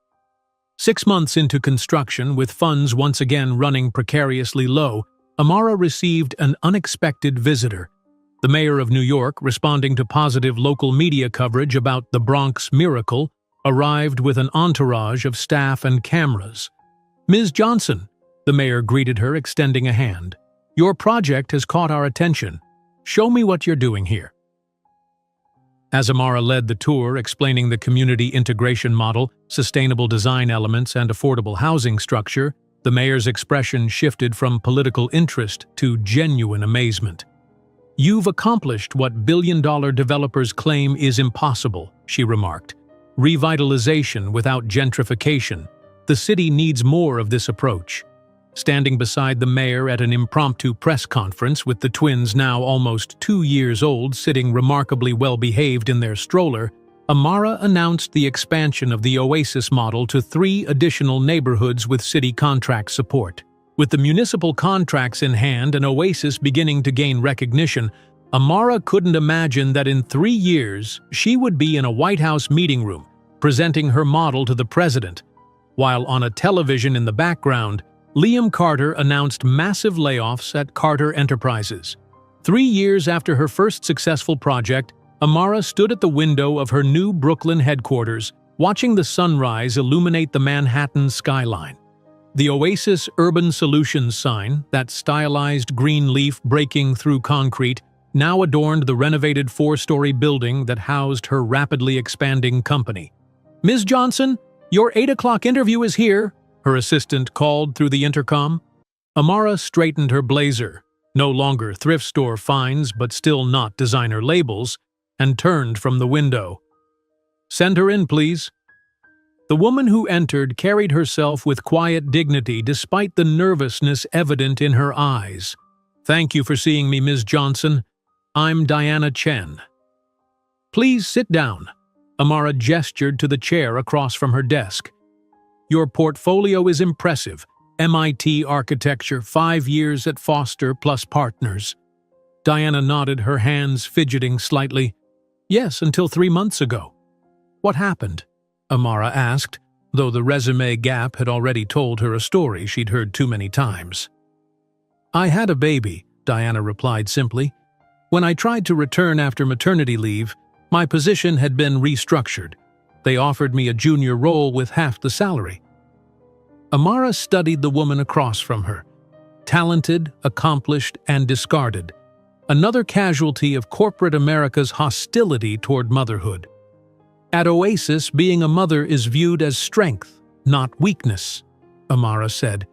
[SPEAKER 1] 6 months into construction, with funds once again running precariously low, Amara received an unexpected visitor. The mayor of New York, responding to positive local media coverage about the Bronx miracle, arrived with an entourage of staff and cameras. "Ms. Johnson," the mayor greeted her, extending a hand. "Your project has caught our attention. Show me what you're doing here." As Amara led the tour, explaining the community integration model, sustainable design elements, and affordable housing structure, the mayor's expression shifted from political interest to genuine amazement. "You've accomplished what billion-dollar developers claim is impossible," she remarked. "Revitalization without gentrification. The city needs more of this approach." Standing beside the mayor at an impromptu press conference with the twins, now almost 2 years old, sitting remarkably well-behaved in their stroller, Amara announced the expansion of the Oasis model to 3 additional neighborhoods with city contract support. With the municipal contracts in hand and Oasis beginning to gain recognition, Amara couldn't imagine that in 3 years she would be in a White House meeting room, presenting her model to the president, while on a television in the background, Liam Carter announced massive layoffs at Carter Enterprises. 3 years after her first successful project, Amara stood at the window of her new Brooklyn headquarters, watching the sunrise illuminate the Manhattan skyline. The Oasis Urban Solutions sign, that stylized green leaf breaking through concrete, now adorned the renovated 4-story building that housed her rapidly expanding company. "Ms. Johnson, your 8 o'clock interview is here," her assistant called through the intercom. Amara straightened her blazer, no longer thrift store finds but still not designer labels, and turned from the window. "Send her in, please." The woman who entered carried herself with quiet dignity despite the nervousness evident in her eyes. "Thank you for seeing me, Ms. Johnson. I'm Diana Chen." "Please sit down." Amara gestured to the chair across from her desk. "Your portfolio is impressive. MIT architecture, 5 years at Foster plus partners." Diana nodded, her hands fidgeting slightly. "Yes, until 3 months ago." "What happened?" Amara asked, though the resume gap had already told her a story she'd heard too many times. "I had a baby," Diana replied simply. "When I tried to return after maternity leave, my position had been restructured. They offered me a junior role with half the salary." Amara studied the woman across from her. Talented, accomplished, and discarded. Another casualty of corporate America's hostility toward motherhood. "At Oasis, being a mother is viewed as strength, not weakness," Amara said.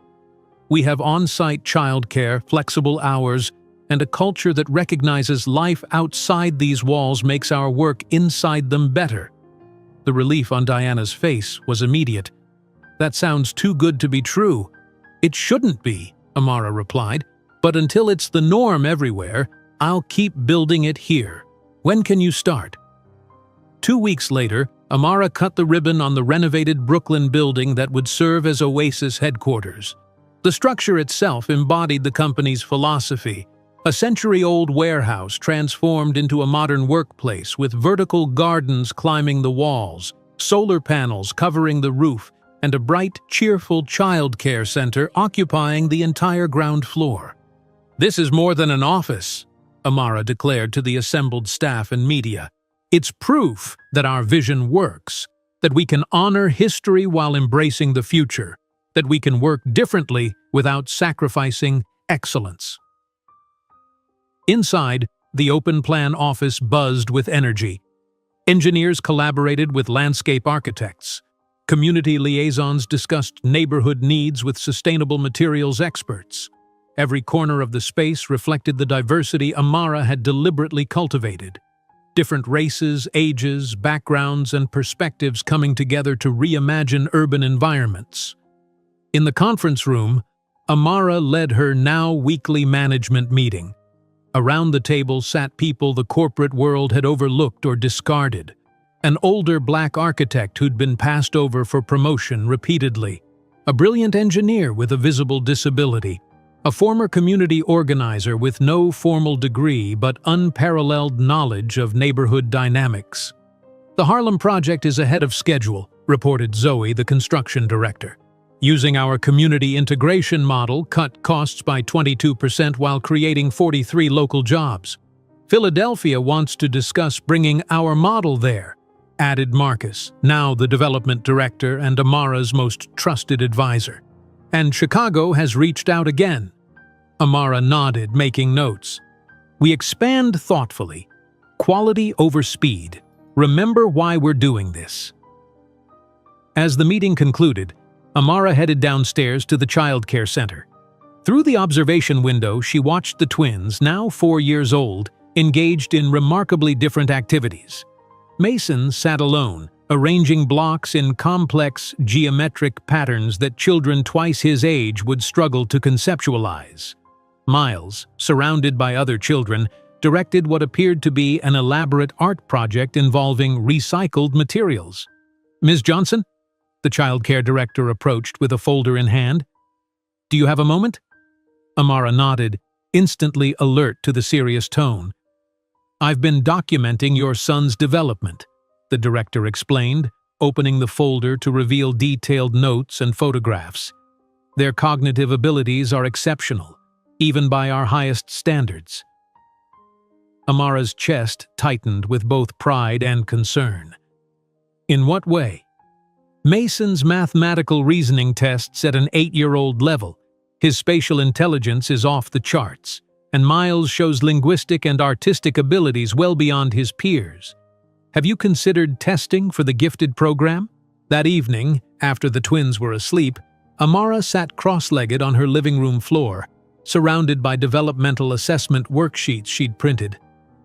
[SPEAKER 1] "We have on-site childcare, flexible hours, and a culture that recognizes life outside these walls makes our work inside them better." The relief on Diana's face was immediate. "That sounds too good to be true." "It shouldn't be," Amara replied, "but until it's the norm everywhere, I'll keep building it here. When can you start?" 2 weeks later, Amara cut the ribbon on the renovated Brooklyn building that would serve as Oasis headquarters. The structure itself embodied the company's philosophy, a century-old warehouse transformed into a modern workplace with vertical gardens climbing the walls, solar panels covering the roof, and a bright, cheerful childcare center occupying the entire ground floor. "This is more than an office," Amara declared to the assembled staff and media. "It's proof that our vision works, that we can honor history while embracing the future, that we can work differently without sacrificing excellence." Inside, the open-plan office buzzed with energy. Engineers collaborated with landscape architects. Community liaisons discussed neighborhood needs with sustainable materials experts. Every corner of the space reflected the diversity Amara had deliberately cultivated. Different races, ages, backgrounds, and perspectives coming together to reimagine urban environments. In the conference room, Amara led her now weekly management meeting. Around the table sat people the corporate world had overlooked or discarded. An older black architect who'd been passed over for promotion repeatedly. A brilliant engineer with a visible disability. a former community organizer with no formal degree but unparalleled knowledge of neighborhood dynamics. "The Harlem project is ahead of schedule," reported Zoe, the construction director. "Using our community integration model cut costs by 22% while creating 43 local jobs. Philadelphia wants to discuss bringing our model there," added Marcus, now the development director and Amara's most trusted advisor. "And Chicago has reached out again." Amara nodded, making notes. "We expand thoughtfully. Quality over speed. Remember why we're doing this." As the meeting concluded, Amara headed downstairs to the childcare center. Through the observation window, she watched the twins, now 4 years old, engaged in remarkably different activities. Mason sat alone, arranging blocks in complex geometric patterns that children twice his age would struggle to conceptualize. Miles, surrounded by other children, directed what appeared to be an elaborate art project involving recycled materials. "Ms. Johnson?" The childcare director approached with a folder in hand. "Do you have a moment?" Amara nodded, instantly alert to the serious tone. "I've been documenting your son's development," the director explained, opening the folder to reveal detailed notes and photographs. "Their cognitive abilities are exceptional, even by our highest standards." Amara's chest tightened with both pride and concern. "In what way?" "Mason's mathematical reasoning tests at an 8-year-old level. His spatial intelligence is off the charts, and Miles shows linguistic and artistic abilities well beyond his peers. Have you considered testing for the gifted program?" That evening, after the twins were asleep, Amara sat cross-legged on her living room floor, surrounded by developmental assessment worksheets she'd printed.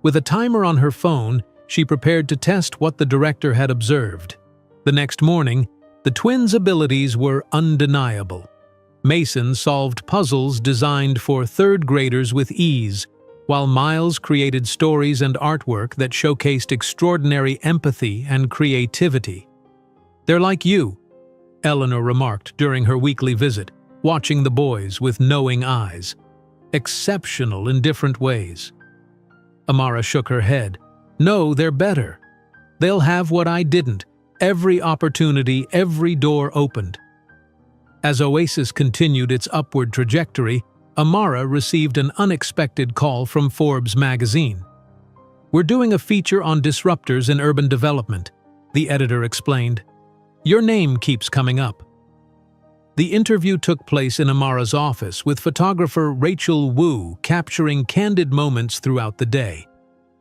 [SPEAKER 1] With a timer on her phone, she prepared to test what the director had observed. The next morning, the twins' abilities were undeniable. Mason solved puzzles designed for third graders with ease, while Miles created stories and artwork that showcased extraordinary empathy and creativity. "They're like you," Eleanor remarked during her weekly visit, watching the boys with knowing eyes. "Exceptional in different ways." Amara shook her head. "No, they're better. They'll have what I didn't. Every opportunity, every door opened." As Oasis continued its upward trajectory, Amara received an unexpected call from Forbes magazine. "We're doing a feature on disruptors in urban development," the editor explained. "Your name keeps coming up." The interview took place in Amara's office, with photographer Rachel Wu capturing candid moments throughout the day.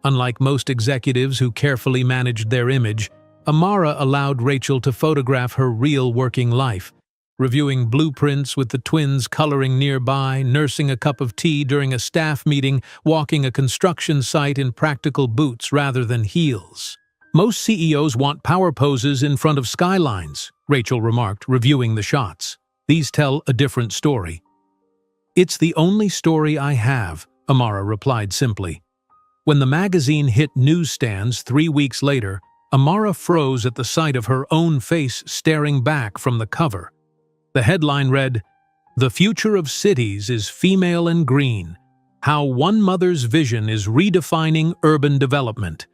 [SPEAKER 1] Unlike most executives who carefully managed their image, Amara allowed Rachel to photograph her real working life, reviewing blueprints with the twins coloring nearby, nursing a cup of tea during a staff meeting, walking a construction site in practical boots rather than heels. "Most CEOs want power poses in front of skylines," Rachel remarked, reviewing the shots. "These tell a different story." "It's the only story I have," Amara replied simply. When the magazine hit newsstands 3 weeks later, Amara froze at the sight of her own face staring back from the cover. The headline read, "The Future of Cities is Female and Green. How One Mother's Vision is Redefining Urban Development."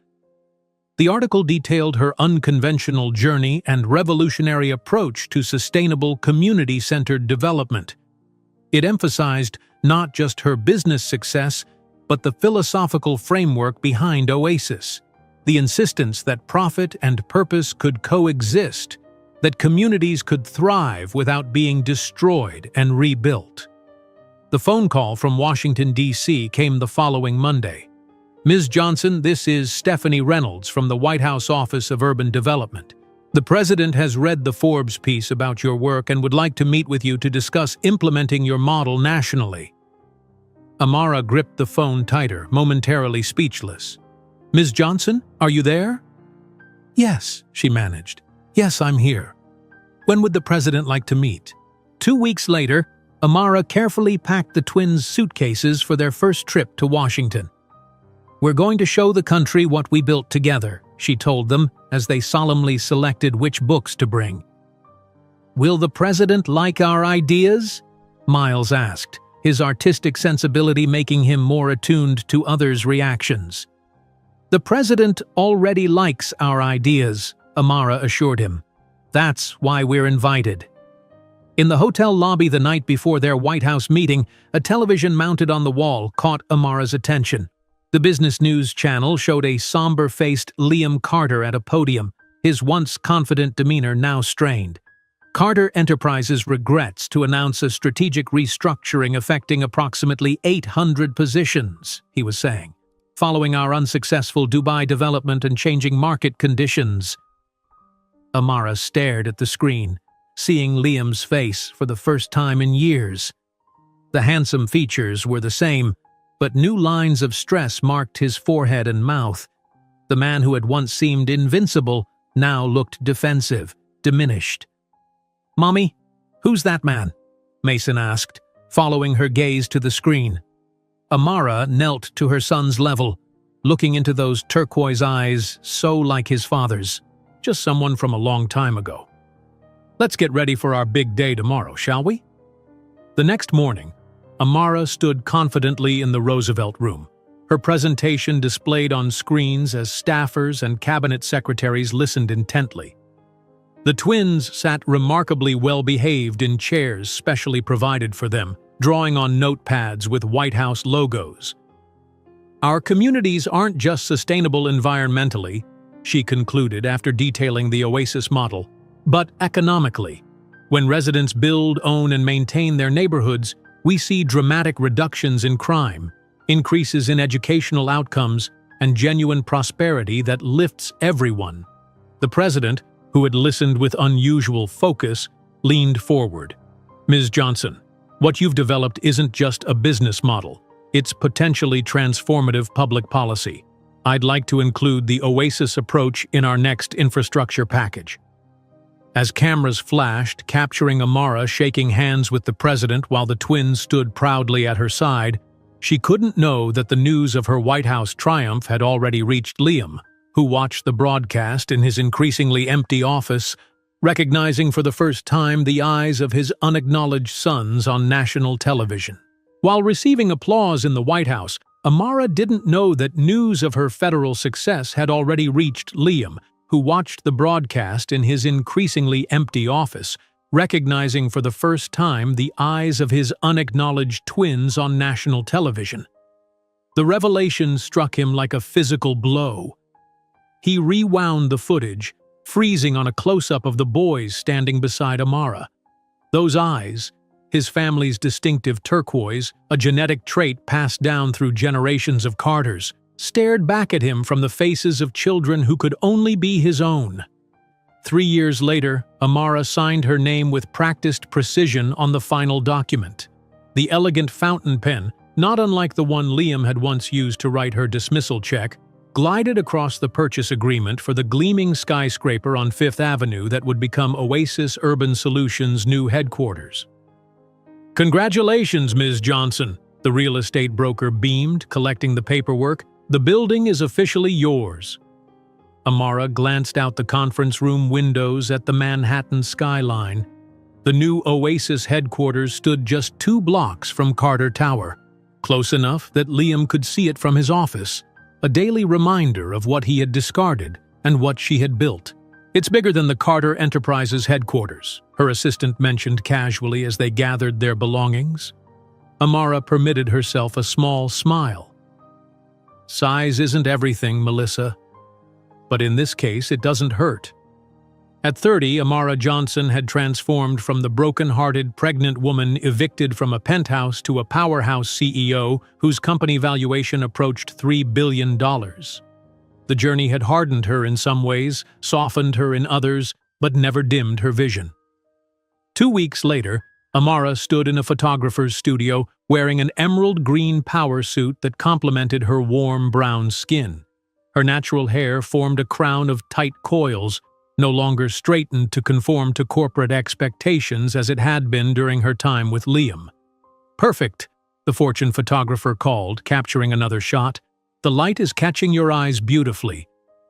[SPEAKER 1] The article detailed her unconventional journey and revolutionary approach to sustainable, community-centered development. It emphasized not just her business success, but the philosophical framework behind Oasis. The insistence that profit and purpose could coexist, that communities could thrive without being destroyed and rebuilt. The phone call from Washington, D.C. came the following Monday. "Ms. Johnson, this is Stephanie Reynolds from the White House Office of Urban Development. The President has read the Forbes piece about your work and would like to meet with you to discuss implementing your model nationally." Amara gripped the phone tighter, momentarily speechless. "Ms. Johnson, are you there?" "Yes," she managed. "Yes, I'm here. When would the President like to meet?" 2 weeks later, Amara carefully packed the twins' suitcases for their first trip to Washington. "We're going to show the country what we built together," she told them as they solemnly selected which books to bring. "Will the President like our ideas?" Miles asked, his artistic sensibility making him more attuned to others' reactions. "The president already likes our ideas," Amara assured him. "That's why we're invited." In the hotel lobby the night before their White House meeting, a television mounted on the wall caught Amara's attention. The business news channel showed a somber-faced Liam Carter at a podium, his once confident demeanor now strained. "Carter Enterprises regrets to announce a strategic restructuring affecting approximately 800 positions," he was saying, "following our unsuccessful Dubai development and changing market conditions." Amara stared at the screen, seeing Liam's face for the first time in years. The handsome features were the same, but new lines of stress marked his forehead and mouth. The man who had once seemed invincible now looked defensive, diminished. "Mommy, who's that man?" Mason asked, following her gaze to the screen. Amara knelt to her son's level, looking into those turquoise eyes so like his father's. "Just someone from a long time ago. Let's get ready for our big day tomorrow, shall we?" The next morning, Amara stood confidently in the Roosevelt Room, her presentation displayed on screens as staffers and cabinet secretaries listened intently. The twins sat remarkably well-behaved in chairs specially provided for them, drawing on notepads with White House logos. "Our communities aren't just sustainable environmentally," she concluded after detailing the Oasis model, "but economically. When residents build, own, and maintain their neighborhoods, we see dramatic reductions in crime, increases in educational outcomes, and genuine prosperity that lifts everyone." The president, who had listened with unusual focus, leaned forward. "Ms. Johnson, what you've developed isn't just a business model. It's potentially transformative public policy. I'd like to include the Oasis approach in our next infrastructure package." As cameras flashed, capturing Amara shaking hands with the president while the twins stood proudly at her side, she couldn't know that the news of her White House triumph had already reached Liam, who watched the broadcast in his increasingly empty office, recognizing for the first time the eyes of his unacknowledged sons on national television. While receiving applause in the White House, Amara didn't know that news of her federal success had already reached Liam, who watched the broadcast in his increasingly empty office, recognizing for the first time the eyes of his unacknowledged twins on national television. The revelation struck him like a physical blow. He rewound the footage, freezing on a close-up of the boys standing beside Amara. Those eyes, his family's distinctive turquoise, a genetic trait passed down through generations of Carters, stared back at him from the faces of children who could only be his own. 3 years later, Amara signed her name with practiced precision on the final document. The elegant fountain pen, not unlike the one Liam had once used to write her dismissal check, glided across the purchase agreement for the gleaming skyscraper on Fifth Avenue that would become Oasis Urban Solutions' new headquarters. "Congratulations, Ms. Johnson," the real estate broker beamed, collecting the paperwork. "The building is officially yours." Amara glanced out the conference room windows at the Manhattan skyline. The new Oasis headquarters stood just 2 blocks from Carter Tower, close enough that Liam could see it from his office, a daily reminder of what he had discarded and what she had built. "It's bigger than the Carter Enterprises headquarters," her assistant mentioned casually as they gathered their belongings. Amara permitted herself a small smile. "Size isn't everything, Melissa. But in this case, it doesn't hurt." At 30, Amara Johnson had transformed from the broken-hearted pregnant woman evicted from a penthouse to a powerhouse CEO whose company valuation approached $3 billion. The journey had hardened her in some ways, softened her in others, but never dimmed her vision. 2 weeks later, Amara stood in a photographer's studio wearing an emerald green power suit that complemented her warm brown skin. Her natural hair formed a crown of tight coils, no longer straightened to conform to corporate expectations as it had been during her time with Liam. "Perfect," the Fortune photographer called, capturing another shot. "The light is catching your eyes beautifully."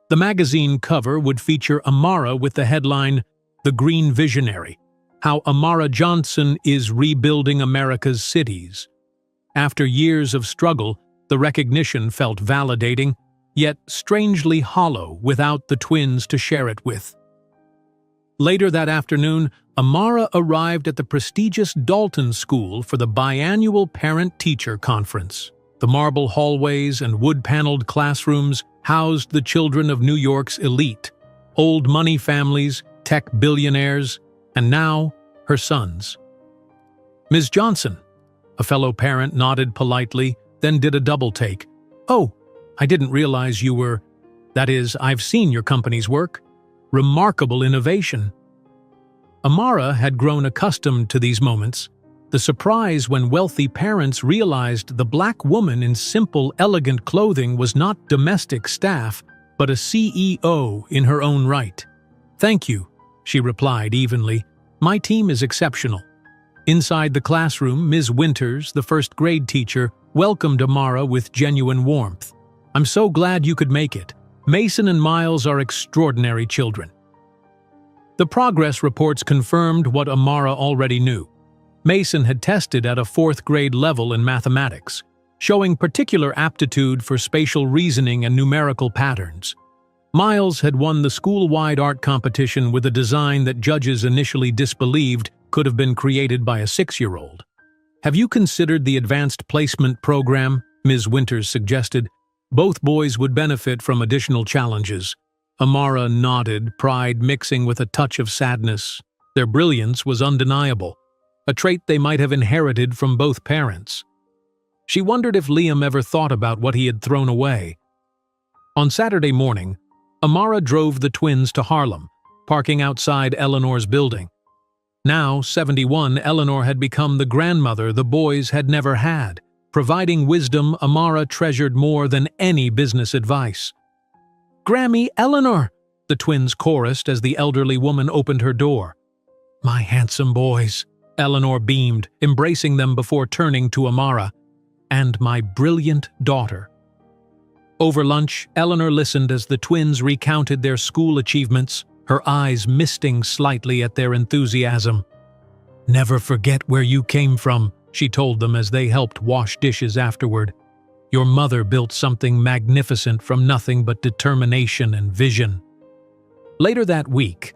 [SPEAKER 1] The magazine cover would feature Amara with the headline, "The Green Visionary: How Amara Johnson is Rebuilding America's Cities." After years of struggle, the recognition felt validating, yet strangely hollow without the twins to share it with. Later that afternoon, Amara arrived at the prestigious Dalton School for the biannual Parent-Teacher Conference. The marble hallways and wood-paneled classrooms housed the children of New York's elite, old money families, tech billionaires, and now her sons. Ms. Johnson, a fellow parent, nodded politely, then did a double-take. "Oh, I didn't realize you were... That is, I've seen your company's work. Remarkable innovation." Amara had grown accustomed to these moments, the surprise when wealthy parents realized the black woman in simple, elegant clothing was not domestic staff, but a CEO in her own right. "Thank you," she replied evenly. "My team is exceptional." Inside the classroom, Ms. Winters, the first-grade teacher, welcomed Amara with genuine warmth. "I'm so glad you could make it. Mason and Miles are extraordinary children." The progress reports confirmed what Amara already knew. Mason had tested at a fourth-grade level in mathematics, showing particular aptitude for spatial reasoning and numerical patterns. Miles had won the school-wide art competition with a design that judges initially disbelieved could have been created by a 6-year-old. "Have you considered the advanced placement program?" Ms. Winters suggested. "Both boys would benefit from additional challenges." Amara nodded, pride mixing with a touch of sadness. Their brilliance was undeniable, a trait they might have inherited from both parents. She wondered if Liam ever thought about what he had thrown away. On Saturday morning, Amara drove the twins to Harlem, parking outside Eleanor's building. Now, 71, Eleanor had become the grandmother the boys had never had, providing wisdom Amara treasured more than any business advice. "Grammy, Eleanor!" the twins chorused as the elderly woman opened her door. "My handsome boys," Eleanor beamed, embracing them before turning to Amara. "And my brilliant daughter." Over lunch, Eleanor listened as the twins recounted their school achievements, her eyes misting slightly at their enthusiasm. "Never forget where you came from," she told them as they helped wash dishes afterward. "Your mother built something magnificent from nothing but determination and vision." Later that week,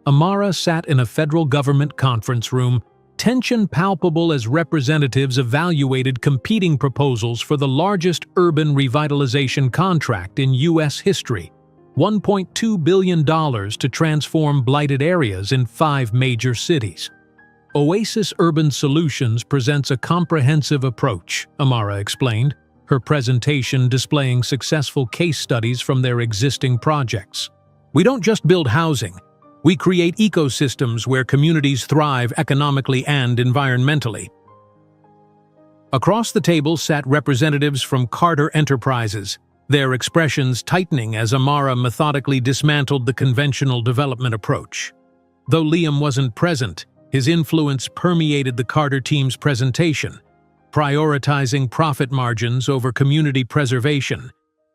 [SPEAKER 1] Amara sat in a federal government conference room, tension palpable as representatives evaluated competing proposals for the largest urban revitalization contract in U.S. history, $1.2 billion to transform blighted areas in 5 major cities. Oasis Urban Solutions presents a comprehensive approach, Amara explained, her presentation displaying successful case studies from their existing projects. "We don't just build housing. We create ecosystems where communities thrive economically and environmentally." Across the table sat representatives from Carter Enterprises, their expressions tightening as Amara methodically dismantled the conventional development approach. Though Liam wasn't present, his influence permeated the Carter team's presentation, prioritizing profit margins over community preservation,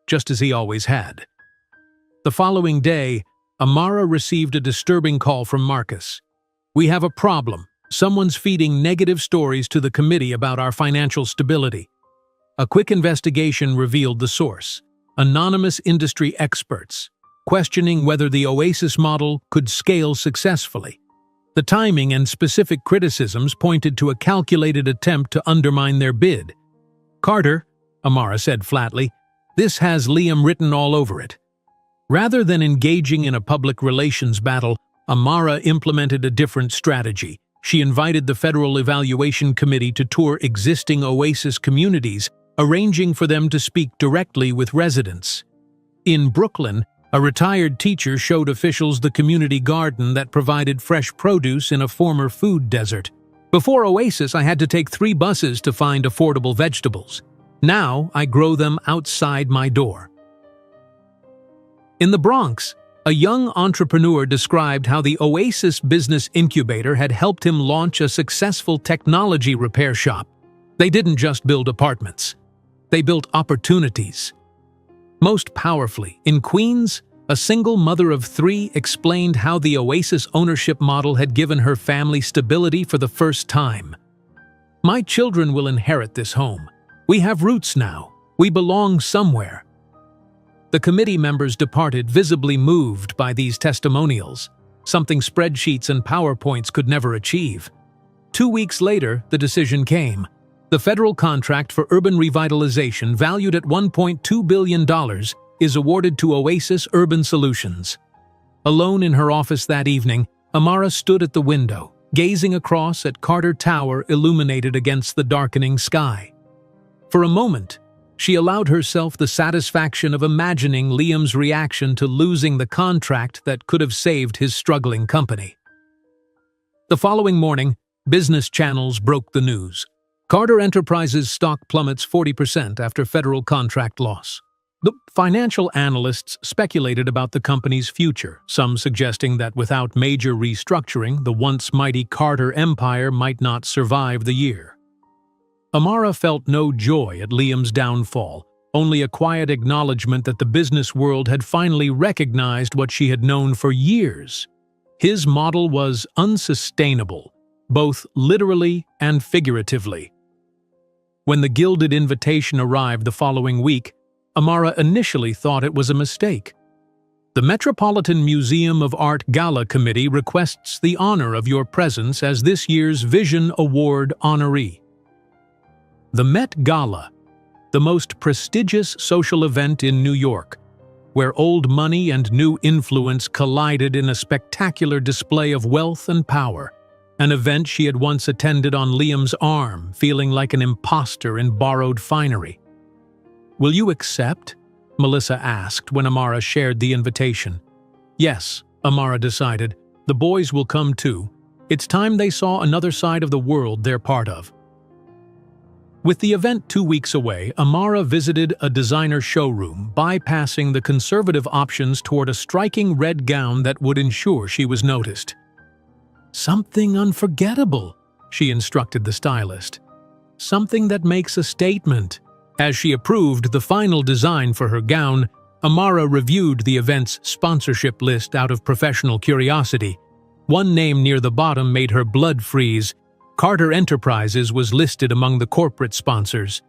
[SPEAKER 1] just as he always had. The following day, Amara received a disturbing call from Marcus. "We have a problem. Someone's feeding negative stories to the committee about our financial stability." A quick investigation revealed the source: anonymous industry experts, questioning whether the Oasis model could scale successfully. The timing and specific criticisms pointed to a calculated attempt to undermine their bid. "Carter," Amara said flatly, "this has Liam written all over it." Rather than engaging in a public relations battle, Amara implemented a different strategy. She invited the Federal Evaluation Committee to tour existing Oasis communities, arranging for them to speak directly with residents. In Brooklyn, a retired teacher showed officials the community garden that provided fresh produce in a former food desert. "Before Oasis, I had to take 3 buses to find affordable vegetables. Now, I grow them outside my door." In the Bronx, a young entrepreneur described how the Oasis Business Incubator had helped him launch a successful technology repair shop. They didn't just build apartments. They built opportunities. Most powerfully, in Queens, a single mother of 3 explained how the Oasis ownership model had given her family stability for the first time. "My children will inherit this home. We have roots now. We belong somewhere." The committee members departed, visibly moved by these testimonials, something spreadsheets and PowerPoints could never achieve. 2 weeks later, the decision came. The federal contract for urban revitalization, valued at $1.2 billion, is awarded to Oasis Urban Solutions. Alone in her office that evening, Amara stood at the window, gazing across at Carter Tower illuminated against the darkening sky. For a moment, she allowed herself the satisfaction of imagining Liam's reaction to losing the contract that could have saved his struggling company. The following morning, business channels broke the news. Carter Enterprises' stock plummets 40% after federal contract loss. The financial analysts speculated about the company's future, some suggesting that without major restructuring, the once mighty Carter empire might not survive the year. Amara felt no joy at Liam's downfall, only a quiet acknowledgement that the business world had finally recognized what she had known for years. His model was unsustainable, both literally and figuratively. When the gilded invitation arrived the following week, Amara initially thought it was a mistake. The Metropolitan Museum of Art Gala Committee requests the honor of your presence as this year's Vision Award honoree. The Met Gala, the most prestigious social event in New York, where old money and new influence collided in a spectacular display of wealth and power, an event she had once attended on Liam's arm, feeling like an imposter in borrowed finery. "Will you accept?" Melissa asked when Amara shared the invitation. "Yes," Amara decided. "The boys will come too. It's time they saw another side of the world they're part of." With the event 2 weeks away, Amara visited a designer showroom, bypassing the conservative options toward a striking red gown that would ensure she was noticed. "Something unforgettable," she instructed the stylist. "Something that makes a statement." As she approved the final design for her gown, Amara reviewed the event's sponsorship list out of professional curiosity. One name near the bottom made her blood freeze. Carter Enterprises was listed among the corporate sponsors.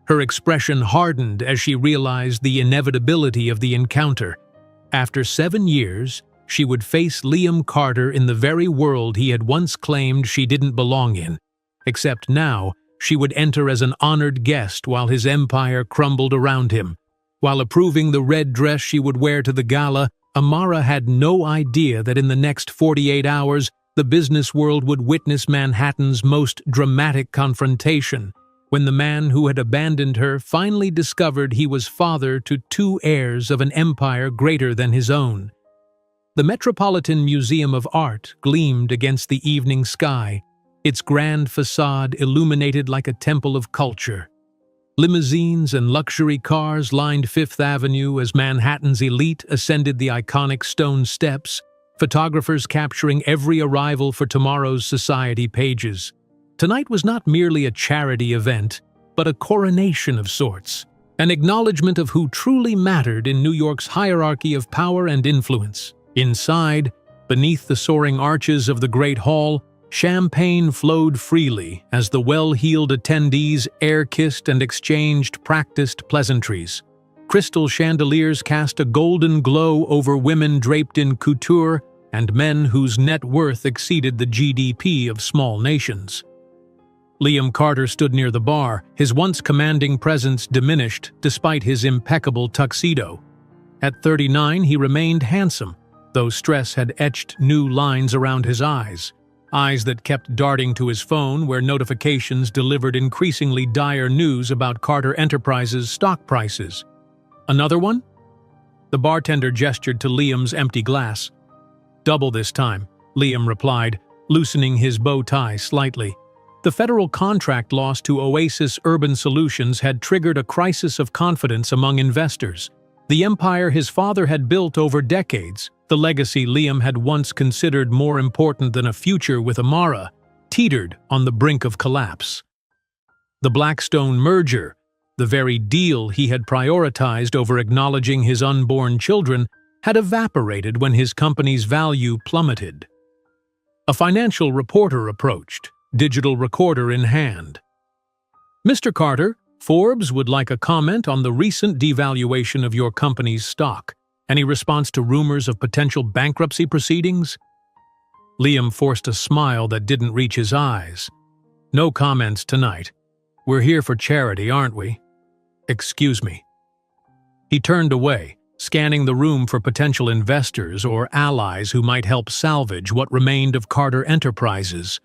[SPEAKER 1] Her expression hardened as she realized the inevitability of the encounter. After 7 years, she would face Liam Carter in the very world he had once claimed she didn't belong in. Except now, she would enter as an honored guest while his empire crumbled around him. While approving the red dress she would wear to the gala, Amara had no idea that in the next 48 hours, the business world would witness Manhattan's most dramatic confrontation, when the man who had abandoned her finally discovered he was father to 2 heirs of an empire greater than his own. The Metropolitan Museum of Art gleamed against the evening sky, its grand facade illuminated like a temple of culture. Limousines and luxury cars lined Fifth Avenue as Manhattan's elite ascended the iconic stone steps, photographers capturing every arrival for tomorrow's society pages. Tonight was not merely a charity event, but a coronation of sorts, an acknowledgement of who truly mattered in New York's hierarchy of power and influence. Inside, beneath the soaring arches of the Great Hall, champagne flowed freely as the well-heeled attendees air-kissed and exchanged practiced pleasantries. Crystal chandeliers cast a golden glow over women draped in couture and men whose net worth exceeded the GDP of small nations. Liam Carter stood near the bar, his once commanding presence diminished despite his impeccable tuxedo. At 39, he remained handsome, though stress had etched new lines around his eyes that kept darting to his phone where notifications delivered increasingly dire news about Carter Enterprises' stock prices. "Another one?" The bartender gestured to Liam's empty glass. "Double this time," Liam replied, loosening his bow tie slightly. The federal contract loss to Oasis Urban Solutions had triggered a crisis of confidence among investors. The empire his father had built over decades, the legacy Liam had once considered more important than a future with Amara, teetered on the brink of collapse. The Blackstone merger, the very deal he had prioritized over acknowledging his unborn children, had evaporated when his company's value plummeted. A financial reporter approached, digital recorder in hand. "Mr. Carter, Forbes would like a comment on the recent devaluation of your company's stock. Any response to rumors of potential bankruptcy proceedings? Liam forced a smile that didn't reach his eyes. No comments tonight. We're here for charity, aren't we? Excuse me. He turned away, scanning the room for potential investors or allies who might help salvage what remained of Carter Enterprises.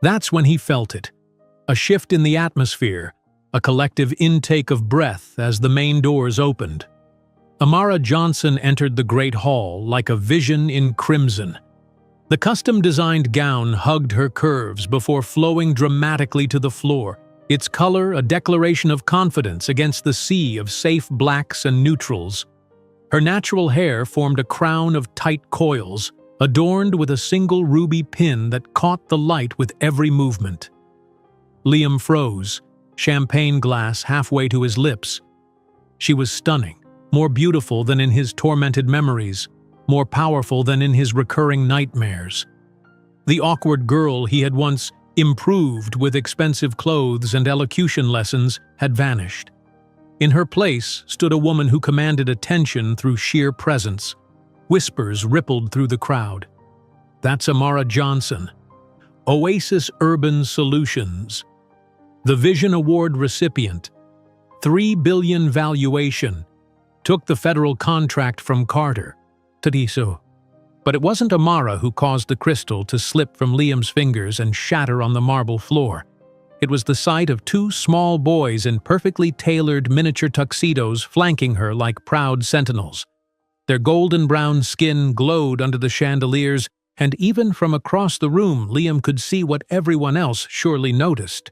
[SPEAKER 1] That's when he felt it. A shift in the atmosphere, a collective intake of breath as the main doors opened. Amara Johnson entered the Great Hall like a vision in crimson. The custom-designed gown hugged her curves before flowing dramatically to the floor, its color a declaration of confidence against the sea of safe blacks and neutrals. Her natural hair formed a crown of tight coils, adorned with a single ruby pin that caught the light with every movement. Liam froze, champagne glass halfway to his lips. She was stunning, more beautiful than in his tormented memories, more powerful than in his recurring nightmares. The awkward girl he had once improved with expensive clothes and elocution lessons had vanished. In her place stood a woman who commanded attention through sheer presence. Whispers rippled through the crowd. That's Amara Johnson, Oasis Urban Solutions, the Vision Award recipient, $3 billion valuation, took the federal contract from Carter. Tadiso. But it wasn't Amara who caused the crystal to slip from Liam's fingers and shatter on the marble floor. It was the sight of two small boys in perfectly tailored miniature tuxedos flanking her like proud sentinels. Their golden brown skin glowed under the chandeliers, and even from across the room Liam could see what everyone else surely noticed: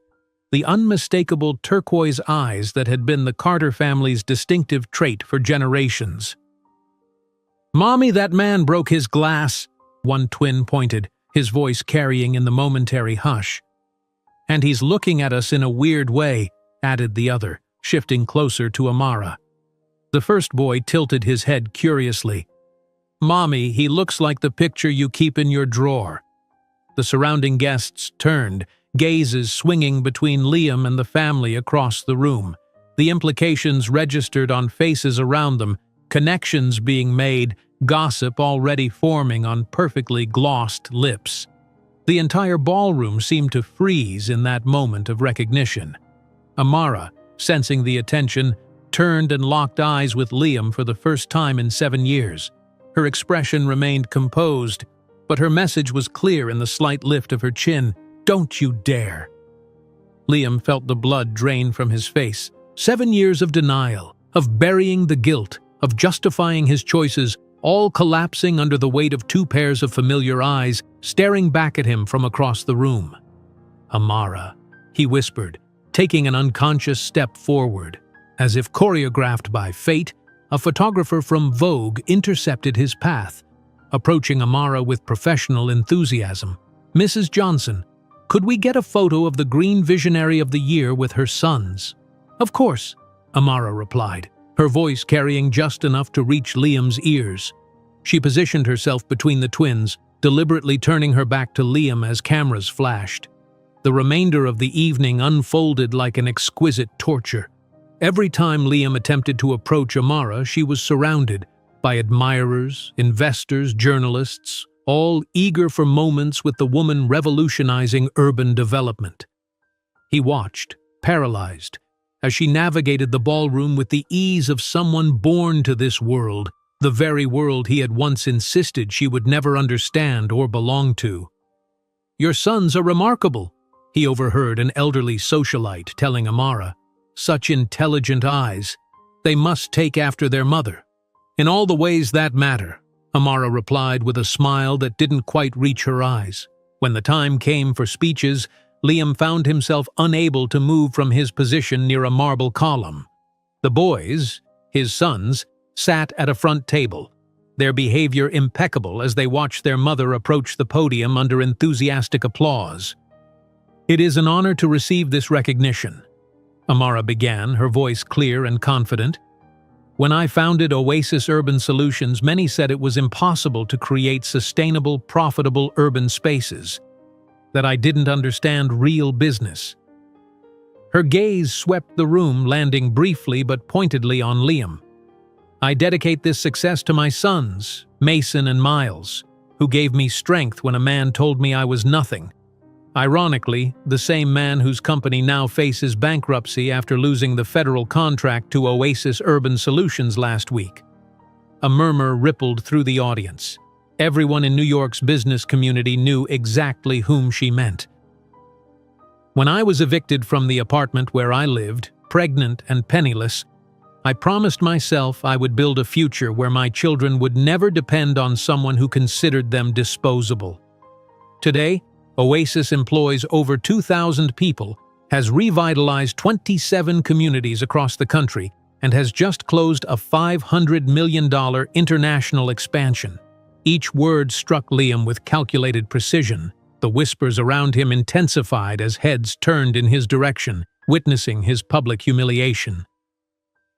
[SPEAKER 1] the unmistakable turquoise eyes that had been the Carter family's distinctive trait for generations. "Mommy, that man broke his glass," one twin pointed, his voice carrying in the momentary hush. "And he's looking at us in a weird way," added the other, shifting closer to Amara. The first boy tilted his head curiously. "Mommy, he looks like the picture you keep in your drawer." The surrounding guests turned, gazes swinging between Liam and the family across the room. The implications registered on faces around them, connections being made, gossip already forming on perfectly glossed lips. The entire ballroom seemed to freeze in that moment of recognition. Amara, sensing the attention, turned and locked eyes with Liam for the first time in 7 years. Her expression remained composed, but her message was clear in the slight lift of her chin. "Don't you dare!" Liam felt the blood drain from his face. 7 years of denial, of burying the guilt, of justifying his choices, all collapsing under the weight of two pairs of familiar eyes staring back at him from across the room. "Amara," he whispered, taking an unconscious step forward. As if choreographed by fate, a photographer from Vogue intercepted his path, approaching Amara with professional enthusiasm. "Mrs. Johnson, could we get a photo of the Green Visionary of the Year with her sons?" "Of course," Amara replied, her voice carrying just enough to reach Liam's ears. She positioned herself between the twins, deliberately turning her back to Liam as cameras flashed. The remainder of the evening unfolded like an exquisite torture. Every time Liam attempted to approach Amara, she was surrounded by admirers, investors, journalists, all eager for moments with the woman revolutionizing urban development. He watched, paralyzed, as she navigated the ballroom with the ease of someone born to this world, the very world he had once insisted she would never understand or belong to. "Your sons are remarkable," he overheard an elderly socialite telling Amara. "Such intelligent eyes. They must take after their mother." "In all the ways that matter," Amara replied with a smile that didn't quite reach her eyes. When the time came for speeches, Liam found himself unable to move from his position near a marble column. The boys, his sons, sat at a front table, their behavior impeccable as they watched their mother approach the podium under enthusiastic applause. "It is an honor to receive this recognition," Amara began, her voice clear and confident. "When I founded Oasis Urban Solutions, many said it was impossible to create sustainable, profitable urban spaces, that I didn't understand real business. Her gaze swept the room, landing briefly but pointedly on Liam. "I dedicate this success to my sons, Mason and Miles, who gave me strength when a man told me I was nothing. Ironically, the same man whose company now faces bankruptcy after losing the federal contract to Oasis Urban Solutions last week." A murmur rippled through the audience. Everyone in New York's business community knew exactly whom she meant. "When I was evicted from the apartment where I lived, pregnant and penniless, I promised myself I would build a future where my children would never depend on someone who considered them disposable. Today, Oasis employs over 2,000 people, has revitalized 27 communities across the country, and has just closed a $500 million international expansion." Each word struck Liam with calculated precision. The whispers around him intensified as heads turned in his direction, witnessing his public humiliation.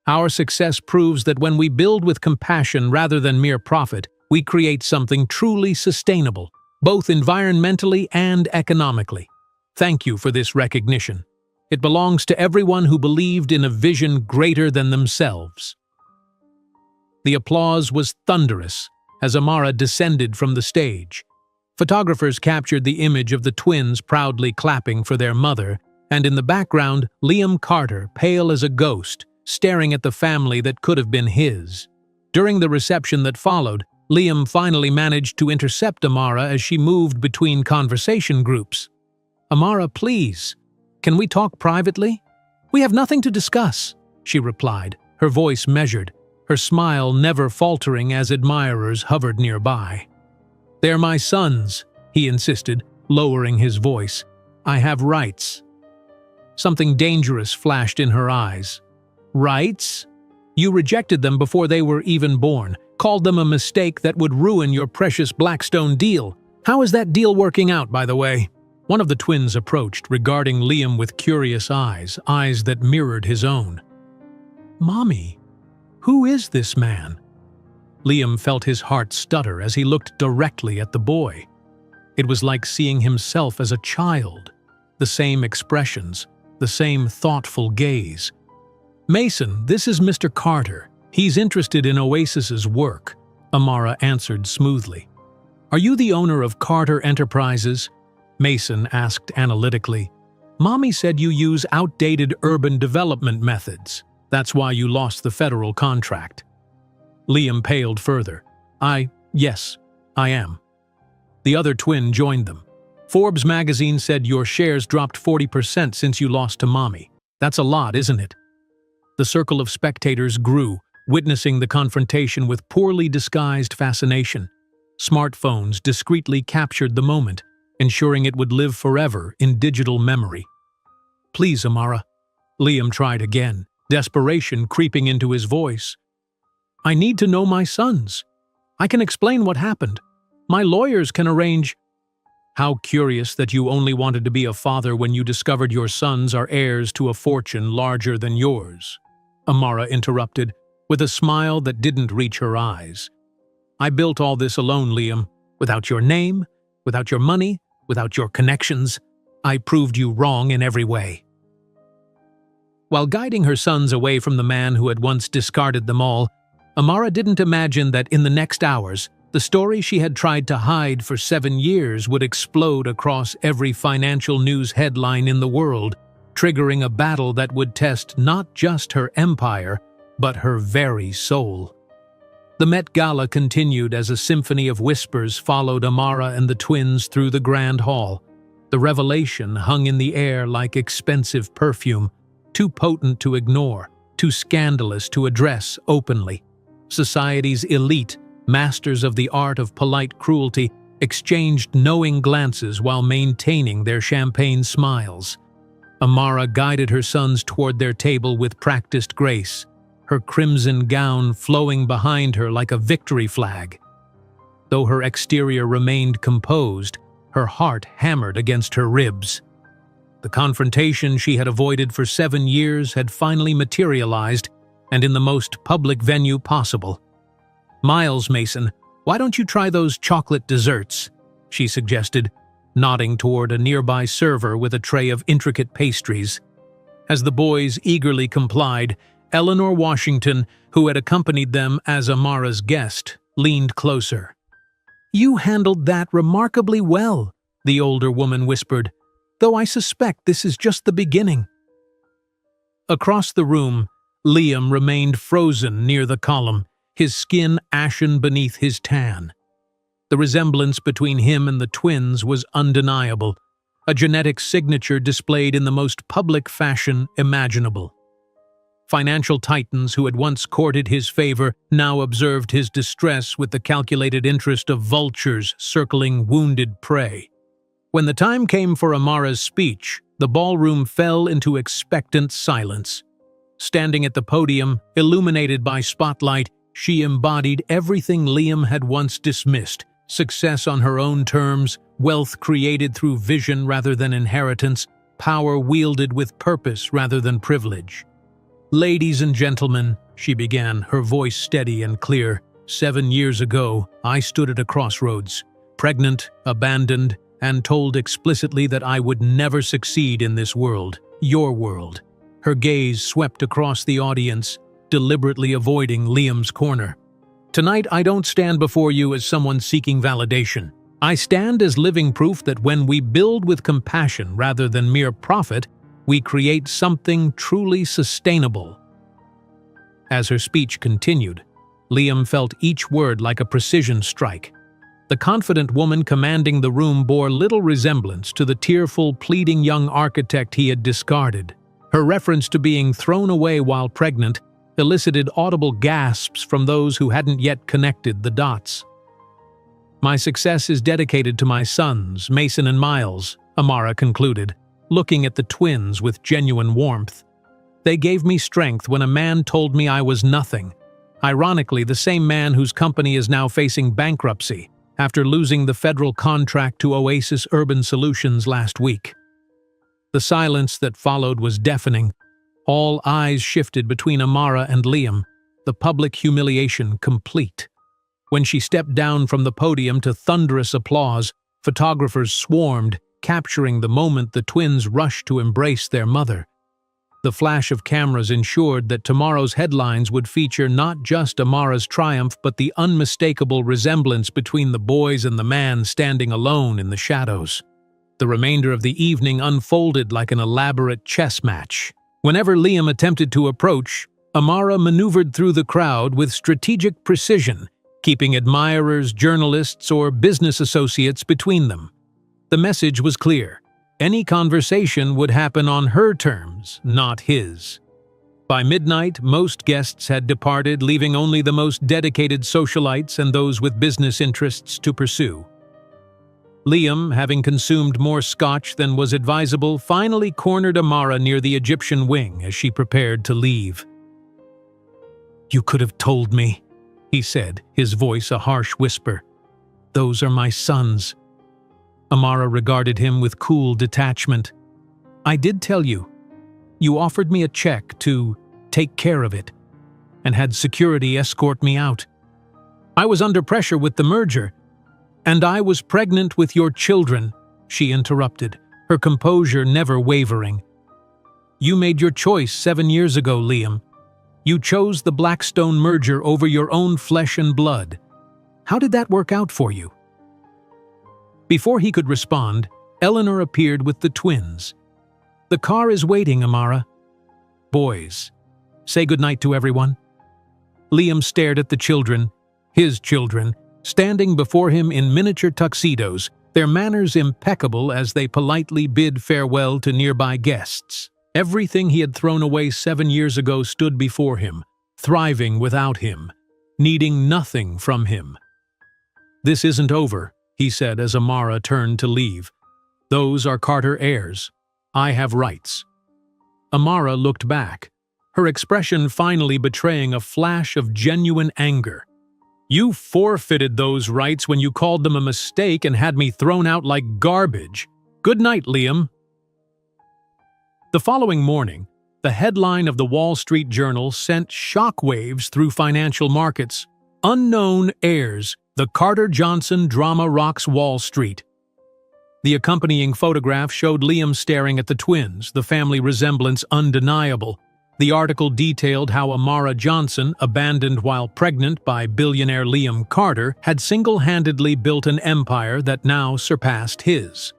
[SPEAKER 1] "Our success proves that when we build with compassion rather than mere profit, we create something truly sustainable, both environmentally and economically. Thank you for this recognition. It belongs to everyone who believed in a vision greater than themselves." The applause was thunderous as Amara descended from the stage. Photographers captured the image of the twins proudly clapping for their mother, and in the background, Liam Carter, pale as a ghost, staring at the family that could have been his. During the reception that followed, Liam finally managed to intercept Amara as she moved between conversation groups. "Amara, please. Can we talk privately?" "We have nothing to discuss," she replied, her voice measured, her smile never faltering as admirers hovered nearby. "They're my sons," he insisted, lowering his voice. "I have rights." Something dangerous flashed in her eyes. "Rights? You rejected them before they were even born, called them a mistake that would ruin your precious Blackstone deal. How is that deal working out, by the way?" One of the twins approached, regarding Liam with curious eyes that mirrored his own. "Mommy, who is this man?" Liam felt his heart stutter as he looked directly at the boy. It was like seeing himself as a child. The same expressions, the same thoughtful gaze. "Mason, this is Mr. Carter. He's interested in Oasis's work," Amara answered smoothly. "Are you the owner of Carter Enterprises?" Mason asked analytically. "Mommy said you use outdated urban development methods. That's why you lost the federal contract." Liam paled further. Yes, I am." The other twin joined them. "Forbes magazine said your shares dropped 40% since you lost to Mommy. That's a lot, isn't it?" The circle of spectators grew, witnessing the confrontation with poorly disguised fascination. Smartphones discreetly captured the moment, ensuring it would live forever in digital memory. "Please, Amara." Liam tried again, desperation creeping into his voice. "I need to know my sons. I can explain what happened. My lawyers can arrange—" "How curious that you only wanted to be a father when you discovered your sons are heirs to a fortune larger than yours," Amara interrupted, with a smile that didn't reach her eyes. "I built all this alone, Liam, without your name, without your money, without your connections. I proved you wrong in every way." While guiding her sons away from the man who had once discarded them all, Amara didn't imagine that in the next hours, the story she had tried to hide for 7 years would explode across every financial news headline in the world, triggering a battle that would test not just her empire, but her very soul. The Met Gala continued as a symphony of whispers followed Amara and the twins through the grand hall. The revelation hung in the air like expensive perfume, too potent to ignore, too scandalous to address openly. Society's elite, masters of the art of polite cruelty, exchanged knowing glances while maintaining their champagne smiles. Amara guided her sons toward their table with practiced grace, her crimson gown flowing behind her like a victory flag. Though her exterior remained composed, her heart hammered against her ribs. The confrontation she had avoided for 7 years had finally materialized, and in the most public venue possible. "Miles, Mason, why don't you try those chocolate desserts?" she suggested, nodding toward a nearby server with a tray of intricate pastries. As the boys eagerly complied, Eleanor Washington, who had accompanied them as Amara's guest, leaned closer. "You handled that remarkably well," the older woman whispered, "though I suspect this is just the beginning." Across the room, Liam remained frozen near the column, his skin ashen beneath his tan. The resemblance between him and the twins was undeniable, a genetic signature displayed in the most public fashion imaginable. Financial titans who had once courted his favor now observed his distress with the calculated interest of vultures circling wounded prey. When the time came for Amara's speech, the ballroom fell into expectant silence. Standing at the podium, illuminated by spotlight, she embodied everything Liam had once dismissed: success on her own terms, wealth created through vision rather than inheritance, power wielded with purpose rather than privilege. "Ladies and gentlemen," she began, her voice steady and clear, "7 years ago, I stood at a crossroads, pregnant, abandoned, and told explicitly that I would never succeed in this world, your world." Her gaze swept across the audience, deliberately avoiding Liam's corner. "Tonight, I don't stand before you as someone seeking validation. I stand as living proof that when we build with compassion rather than mere profit, we create something truly sustainable." As her speech continued, Liam felt each word like a precision strike. The confident woman commanding the room bore little resemblance to the tearful, pleading young architect he had discarded. Her reference to being thrown away while pregnant elicited audible gasps from those who hadn't yet connected the dots. "My success is dedicated to my sons, Mason and Miles," Amara concluded, looking at the twins with genuine warmth. "They gave me strength when a man told me I was nothing. Ironically, the same man whose company is now facing bankruptcy after losing the federal contract to Oasis Urban Solutions last week." The silence that followed was deafening. All eyes shifted between Amara and Liam, the public humiliation complete. When she stepped down from the podium to thunderous applause, photographers swarmed, capturing the moment the twins rushed to embrace their mother. The flash of cameras ensured that tomorrow's headlines would feature not just Amara's triumph but the unmistakable resemblance between the boys and the man standing alone in the shadows. The remainder of the evening unfolded like an elaborate chess match. Whenever Liam attempted to approach, Amara maneuvered through the crowd with strategic precision, keeping admirers, journalists, or business associates between them. The message was clear: any conversation would happen on her terms, not his. By midnight, most guests had departed, leaving only the most dedicated socialites and those with business interests to pursue. Liam, having consumed more scotch than was advisable, finally cornered Amara near the Egyptian wing as she prepared to leave. "You could have told me," he said, his voice a harsh whisper. "Those are my sons." Amara regarded him with cool detachment. "I did tell you. You offered me a check to take care of it, and had security escort me out. I was under pressure with the merger, and I was pregnant with your children," she interrupted, her composure never wavering. "You made your choice 7 years ago, Liam. You chose the Blackstone merger over your own flesh and blood. How did that work out for you?" Before he could respond, Eleanor appeared with the twins. "The car is waiting, Amara." "Boys, say goodnight to everyone." Liam stared at the children, his children, standing before him in miniature tuxedos, their manners impeccable as they politely bid farewell to nearby guests. Everything he had thrown away 7 years ago stood before him, thriving without him, needing nothing from him. "This isn't over," he said as Amara turned to leave. "Those are Carter heirs. I have rights." Amara looked back, her expression finally betraying a flash of genuine anger. "You forfeited those rights when you called them a mistake and had me thrown out like garbage. Good night, Liam." The following morning, the headline of the Wall Street Journal sent shockwaves through financial markets. "Unknown heirs, the Carter-Johnson drama rocks Wall Street." The accompanying photograph showed Liam staring at the twins, the family resemblance undeniable. The article detailed how Amara Johnson, abandoned while pregnant by billionaire Liam Carter, had single-handedly built an empire that now surpassed his.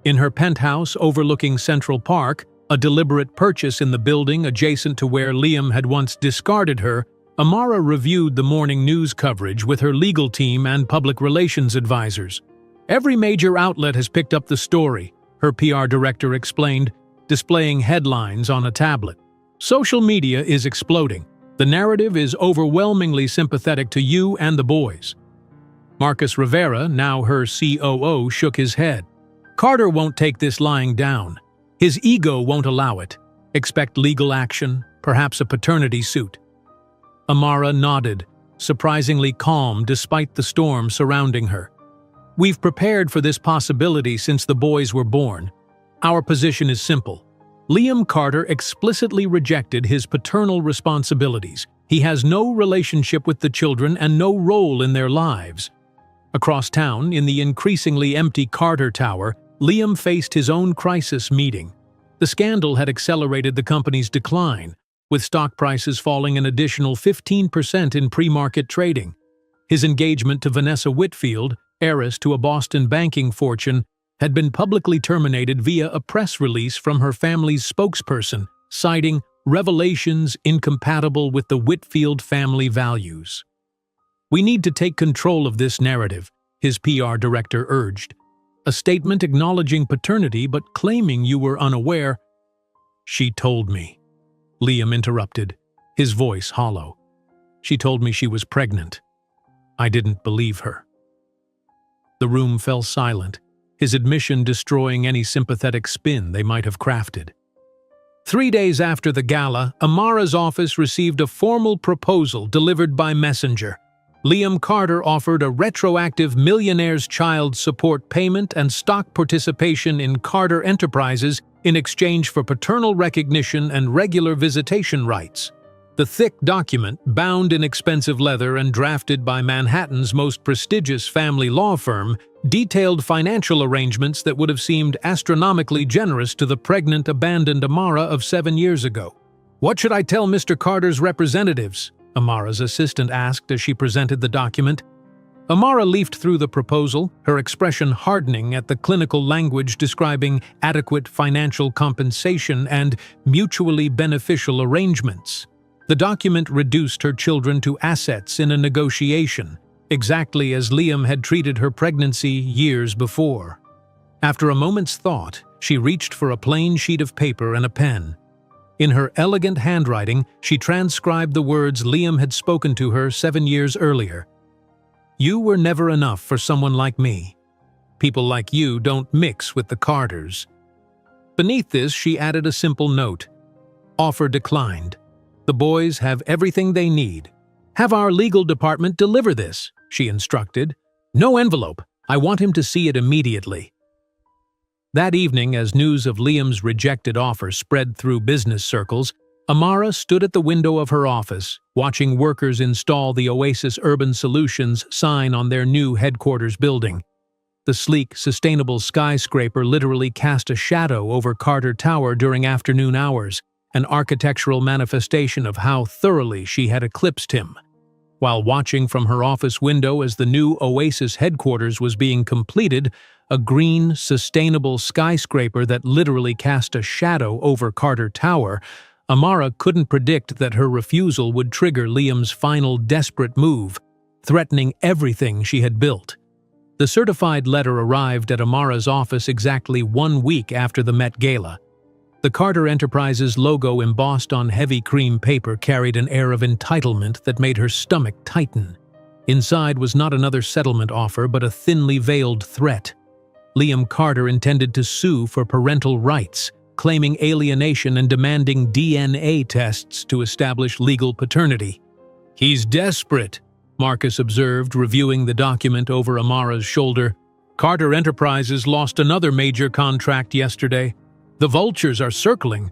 [SPEAKER 1] In her penthouse overlooking Central Park, a deliberate purchase in the building adjacent to where Liam had once discarded her, Amara reviewed the morning news coverage with her legal team and public relations advisors. "Every major outlet has picked up the story," her PR director explained, displaying headlines on a tablet. "Social media is exploding. The narrative is overwhelmingly sympathetic to you and the boys." Marcus Rivera, now her COO, shook his head. "Carter won't take this lying down. His ego won't allow it. Expect legal action, perhaps a paternity suit." Amara nodded, surprisingly calm despite the storm surrounding her. "We've prepared for this possibility since the boys were born. Our position is simple. Liam Carter explicitly rejected his paternal responsibilities. He has no relationship with the children and no role in their lives." Across town, in the increasingly empty Carter Tower, Liam faced his own crisis meeting. The scandal had accelerated the company's decline, with stock prices falling an additional 15% in pre-market trading. His engagement to Vanessa Whitfield, heiress to a Boston banking fortune, had been publicly terminated via a press release from her family's spokesperson, citing revelations incompatible with the Whitfield family values. "We need to take control of this narrative," his PR director urged. "A statement acknowledging paternity but claiming you were unaware—" "She told me," Liam interrupted, his voice hollow. "She told me she was pregnant. I didn't believe her." The room fell silent, his admission destroying any sympathetic spin they might have crafted. 3 days after the gala, Amara's office received a formal proposal delivered by messenger. Liam Carter offered a retroactive millionaire's child support payment and stock participation in Carter Enterprises in exchange for paternal recognition and regular visitation rights. The thick document, bound in expensive leather and drafted by Manhattan's most prestigious family law firm, detailed financial arrangements that would have seemed astronomically generous to the pregnant, abandoned Amara of 7 years ago. "What should I tell Mr. Carter's representatives?" Amara's assistant asked as she presented the document. Amara leafed through the proposal, her expression hardening at the clinical language describing adequate financial compensation and mutually beneficial arrangements. The document reduced her children to assets in a negotiation, exactly as Liam had treated her pregnancy years before. After a moment's thought, she reached for a plain sheet of paper and a pen. In her elegant handwriting, she transcribed the words Liam had spoken to her 7 years earlier. "You were never enough for someone like me. People like you don't mix with the Carters." Beneath this, she added a simple note. "Offer declined. The boys have everything they need. Have our legal department deliver this," she instructed. "No envelope. I want him to see it immediately." That evening, as news of Liam's rejected offer spread through business circles, Amara stood at the window of her office, watching workers install the Oasis Urban Solutions sign on their new headquarters building. The sleek, sustainable skyscraper literally cast a shadow over Carter Tower during afternoon hours, an architectural manifestation of how thoroughly she had eclipsed him. While watching from her office window as the new Oasis headquarters was being completed, a green, sustainable skyscraper that literally cast a shadow over Carter Tower, Amara couldn't predict that her refusal would trigger Liam's final desperate move, threatening everything she had built. The certified letter arrived at Amara's office exactly 1 week after the Met Gala. The Carter Enterprises logo embossed on heavy cream paper carried an air of entitlement that made her stomach tighten. Inside was not another settlement offer but a thinly veiled threat. Liam Carter intended to sue for parental rights, claiming alienation and demanding DNA tests to establish legal paternity. "He's desperate," Marcus observed, reviewing the document over Amara's shoulder. "Carter Enterprises lost another major contract yesterday. The vultures are circling."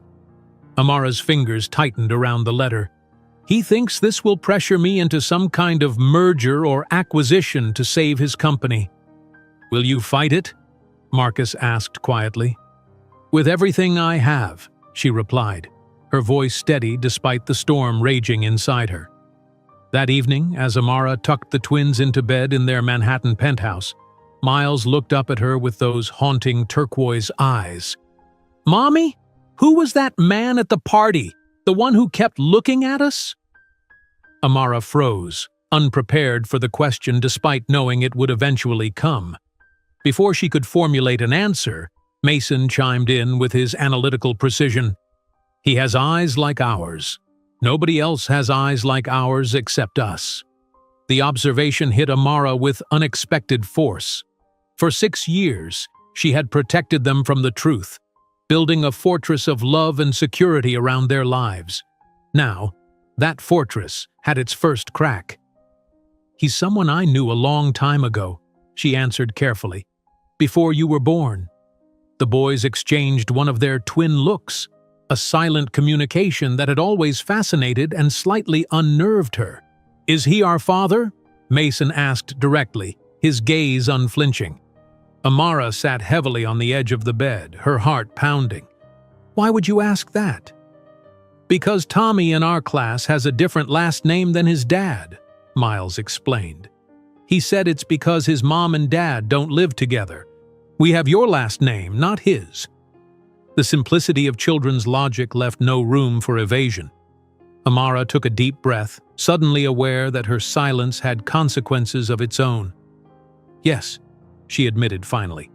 [SPEAKER 1] Amara's fingers tightened around the letter. "He thinks this will pressure me into some kind of merger or acquisition to save his company." "Will you fight it?" Marcus asked quietly. "With everything I have," she replied, her voice steady despite the storm raging inside her. That evening, as Amara tucked the twins into bed in their Manhattan penthouse, Miles looked up at her with those haunting turquoise eyes. "Mommy, who was that man at the party? The one who kept looking at us?" Amara froze, unprepared for the question despite knowing it would eventually come. Before she could formulate an answer, Mason chimed in with his analytical precision. "He has eyes like ours. Nobody else has eyes like ours except us." The observation hit Amara with unexpected force. For 6 years, she had protected them from the truth, building a fortress of love and security around their lives. Now, that fortress had its first crack. "He's someone I knew a long time ago," she answered carefully. "Before you were born." The boys exchanged one of their twin looks, a silent communication that had always fascinated and slightly unnerved her. "Is he our father?" Mason asked directly, his gaze unflinching. Amara sat heavily on the edge of the bed, her heart pounding. "Why would you ask that?" "Because Tommy in our class has a different last name than his dad," Miles explained. "He said it's because his mom and dad don't live together. We have your last name, not his." The simplicity of children's logic left no room for evasion. Amara took a deep breath, suddenly aware that her silence had consequences of its own. "Yes," she admitted finally.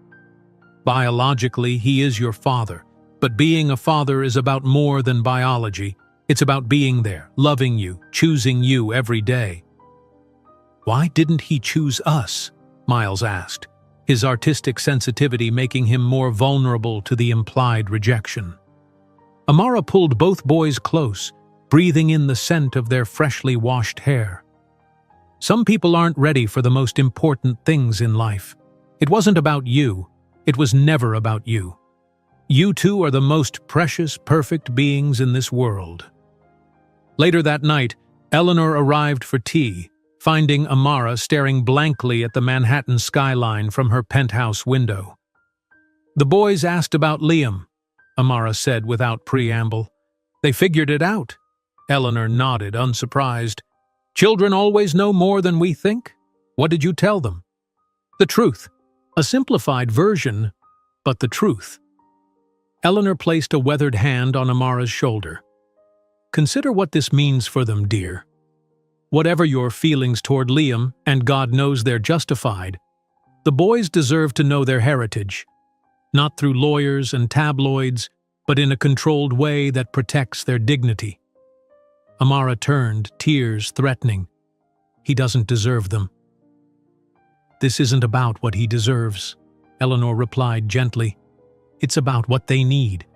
[SPEAKER 1] "Biologically, he is your father, but being a father is about more than biology. It's about being there, loving you, choosing you every day." "Why didn't he choose us?" Miles asked, his artistic sensitivity making him more vulnerable to the implied rejection. Amara pulled both boys close, breathing in the scent of their freshly washed hair. "Some people aren't ready for the most important things in life. It wasn't about you. It was never about you. You two are the most precious, perfect beings in this world." Later that night, Eleanor arrived for tea, finding Amara staring blankly at the Manhattan skyline from her penthouse window. "The boys asked about Liam," Amara said without preamble. "They figured it out." Eleanor nodded, unsurprised. "Children always know more than we think. What did you tell them?" "The truth. A simplified version, but the truth." Eleanor placed a weathered hand on Amara's shoulder. "Consider what this means for them, dear. Whatever your feelings toward Liam, and God knows they're justified, the boys deserve to know their heritage. Not through lawyers and tabloids, but in a controlled way that protects their dignity." Amara turned, tears threatening. "He doesn't deserve them." "This isn't about what he deserves," Eleanor replied gently. "It's about what they need.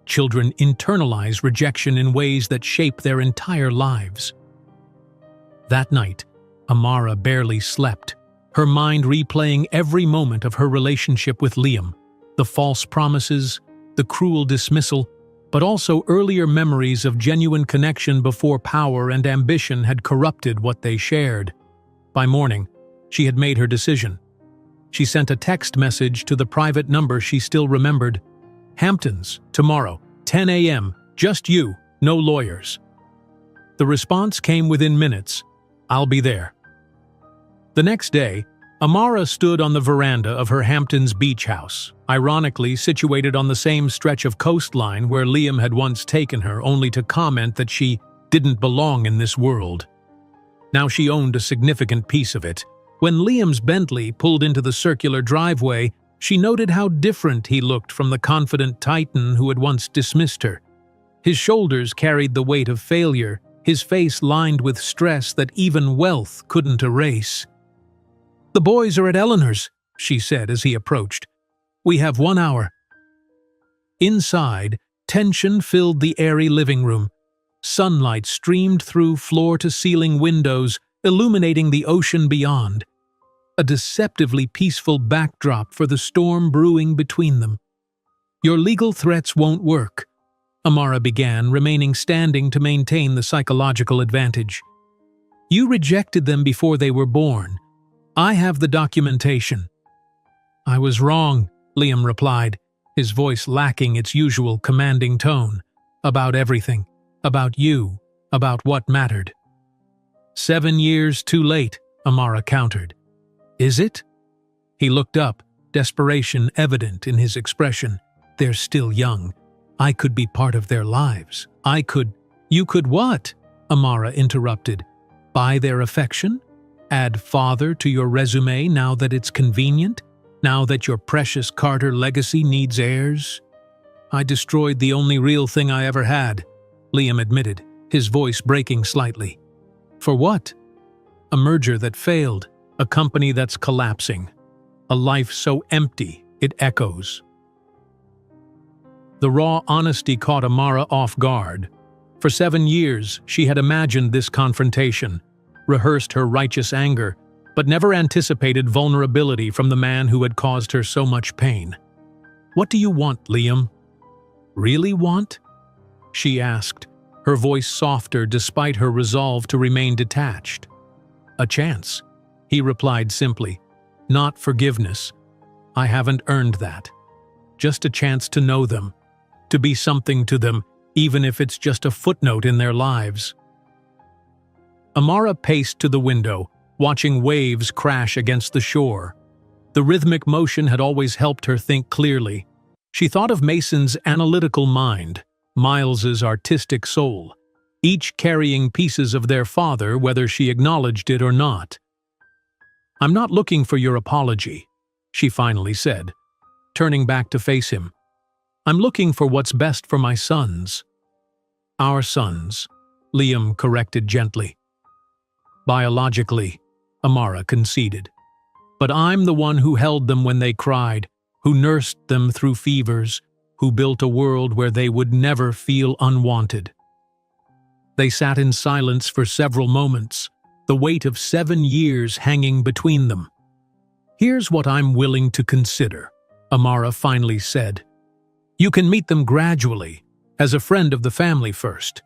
[SPEAKER 1] Children internalize rejection in ways that shape their entire lives." That night, Amara barely slept, her mind replaying every moment of her relationship with Liam, the false promises, the cruel dismissal, but also earlier memories of genuine connection before power and ambition had corrupted what they shared. By morning, she had made her decision. She sent a text message to the private number she still remembered. "Hamptons, tomorrow, 10 a.m., just you, no lawyers." The response came within minutes. "I'll be there." The next day, Amara stood on the veranda of her Hamptons beach house, ironically situated on the same stretch of coastline where Liam had once taken her, only to comment that she didn't belong in this world. Now she owned a significant piece of it. When Liam's Bentley pulled into the circular driveway, she noted how different he looked from the confident titan who had once dismissed her. His shoulders carried the weight of failure, his face lined with stress that even wealth couldn't erase. "The boys are at Eleanor's," she said as he approached. "We have 1 hour." Inside, tension filled the airy living room. Sunlight streamed through floor-to-ceiling windows, illuminating the ocean beyond. A deceptively peaceful backdrop for the storm brewing between them. "Your legal threats won't work," Amara began, remaining standing to maintain the psychological advantage. "You rejected them before they were born. I have the documentation." "I was wrong," Liam replied, his voice lacking its usual commanding tone. About everything. About you. About what mattered. 7 years too late, Amara countered. Is it? He looked up, desperation evident in his expression. They're still young. I could be part of their lives. You could what? Amara interrupted. Buy their affection? Add father to your resume now that it's convenient? Now that your precious Carter legacy needs heirs? I destroyed the only real thing I ever had, Liam admitted, his voice breaking slightly. For what? A merger that failed, a company that's collapsing, a life so empty it echoes. The raw honesty caught Amara off guard. For 7 years, she had imagined this confrontation, rehearsed her righteous anger, but never anticipated vulnerability from the man who had caused her so much pain. What do you want, Liam? Really want? She asked, her voice softer despite her resolve to remain detached. A chance, he replied simply. Not forgiveness. I haven't earned that. Just a chance to know them, to be something to them, even if it's just a footnote in their lives. Amara paced to the window, watching waves crash against the shore. The rhythmic motion had always helped her think clearly. She thought of Mason's analytical mind, Miles's artistic soul, each carrying pieces of their father whether she acknowledged it or not. I'm not looking for your apology, she finally said, turning back to face him. I'm looking for what's best for my sons. Our sons, Liam corrected gently. Biologically, Amara conceded. But I'm the one who held them when they cried, who nursed them through fevers, who built a world where they would never feel unwanted. They sat in silence for several moments, the weight of 7 years hanging between them. Here's what I'm willing to consider, Amara finally said. You can meet them gradually, as a friend of the family first.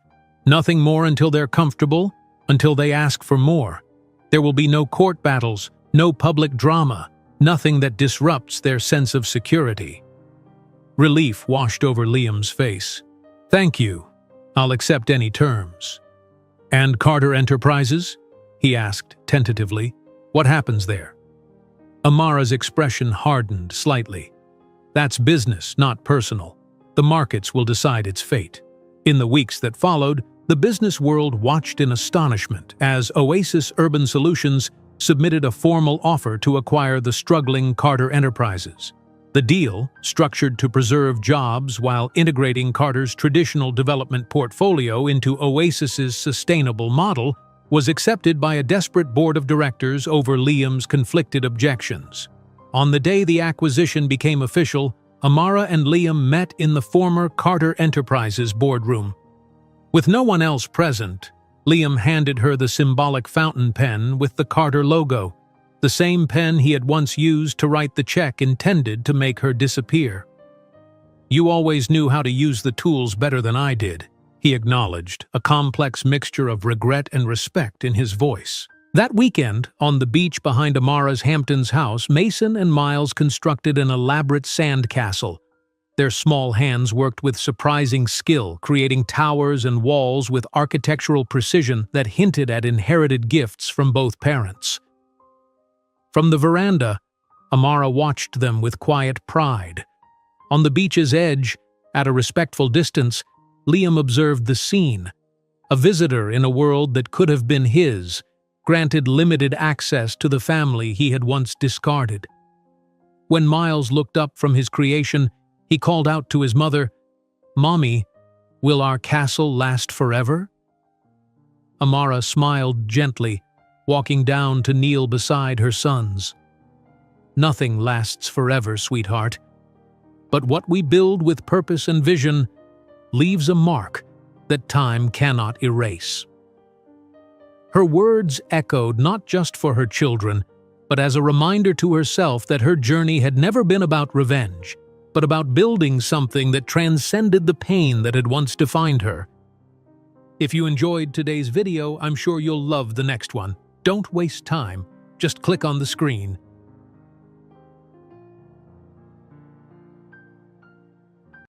[SPEAKER 1] Nothing more until they're comfortable, until they ask for more. There will be no court battles, no public drama, nothing that disrupts their sense of security. Relief washed over Liam's face. Thank you. I'll accept any terms. And Carter Enterprises? He asked tentatively. What happens there? Amara's expression hardened slightly. That's business, not personal. The markets will decide its fate. In the weeks that followed, the business world watched in astonishment as Oasis Urban Solutions submitted a formal offer to acquire the struggling Carter Enterprises. The deal, structured to preserve jobs while integrating Carter's traditional development portfolio into Oasis's sustainable model, was accepted by a desperate board of directors over Liam's conflicted objections. On the day the acquisition became official, Amara and Liam met in the former Carter Enterprises boardroom. With no one else present, Liam handed her the symbolic fountain pen with the Carter logo, the same pen he had once used to write the check intended to make her disappear. You always knew how to use the tools better than I did, he acknowledged, a complex mixture of regret and respect in his voice. That weekend, on the beach behind Amara's Hamptons house, Mason and Miles constructed an elaborate sand castle. Their small hands worked with surprising skill, creating towers and walls with architectural precision that hinted at inherited gifts from both parents. From the veranda, Amara watched them with quiet pride. On the beach's edge, at a respectful distance, Liam observed the scene. A visitor in a world that could have been his, granted limited access to the family he had once discarded. When Miles looked up from his creation, he called out to his mother, "Mommy, will our castle last forever?" Amara smiled gently, walking down to kneel beside her sons. Nothing lasts forever, sweetheart. But what we build with purpose and vision leaves a mark that time cannot erase. Her words echoed not just for her children, but as a reminder to herself that her journey had never been about revenge, but about building something that transcended the pain that had once defined her. If you enjoyed today's video, I'm sure you'll love the next one. Don't waste time. Just click on the screen.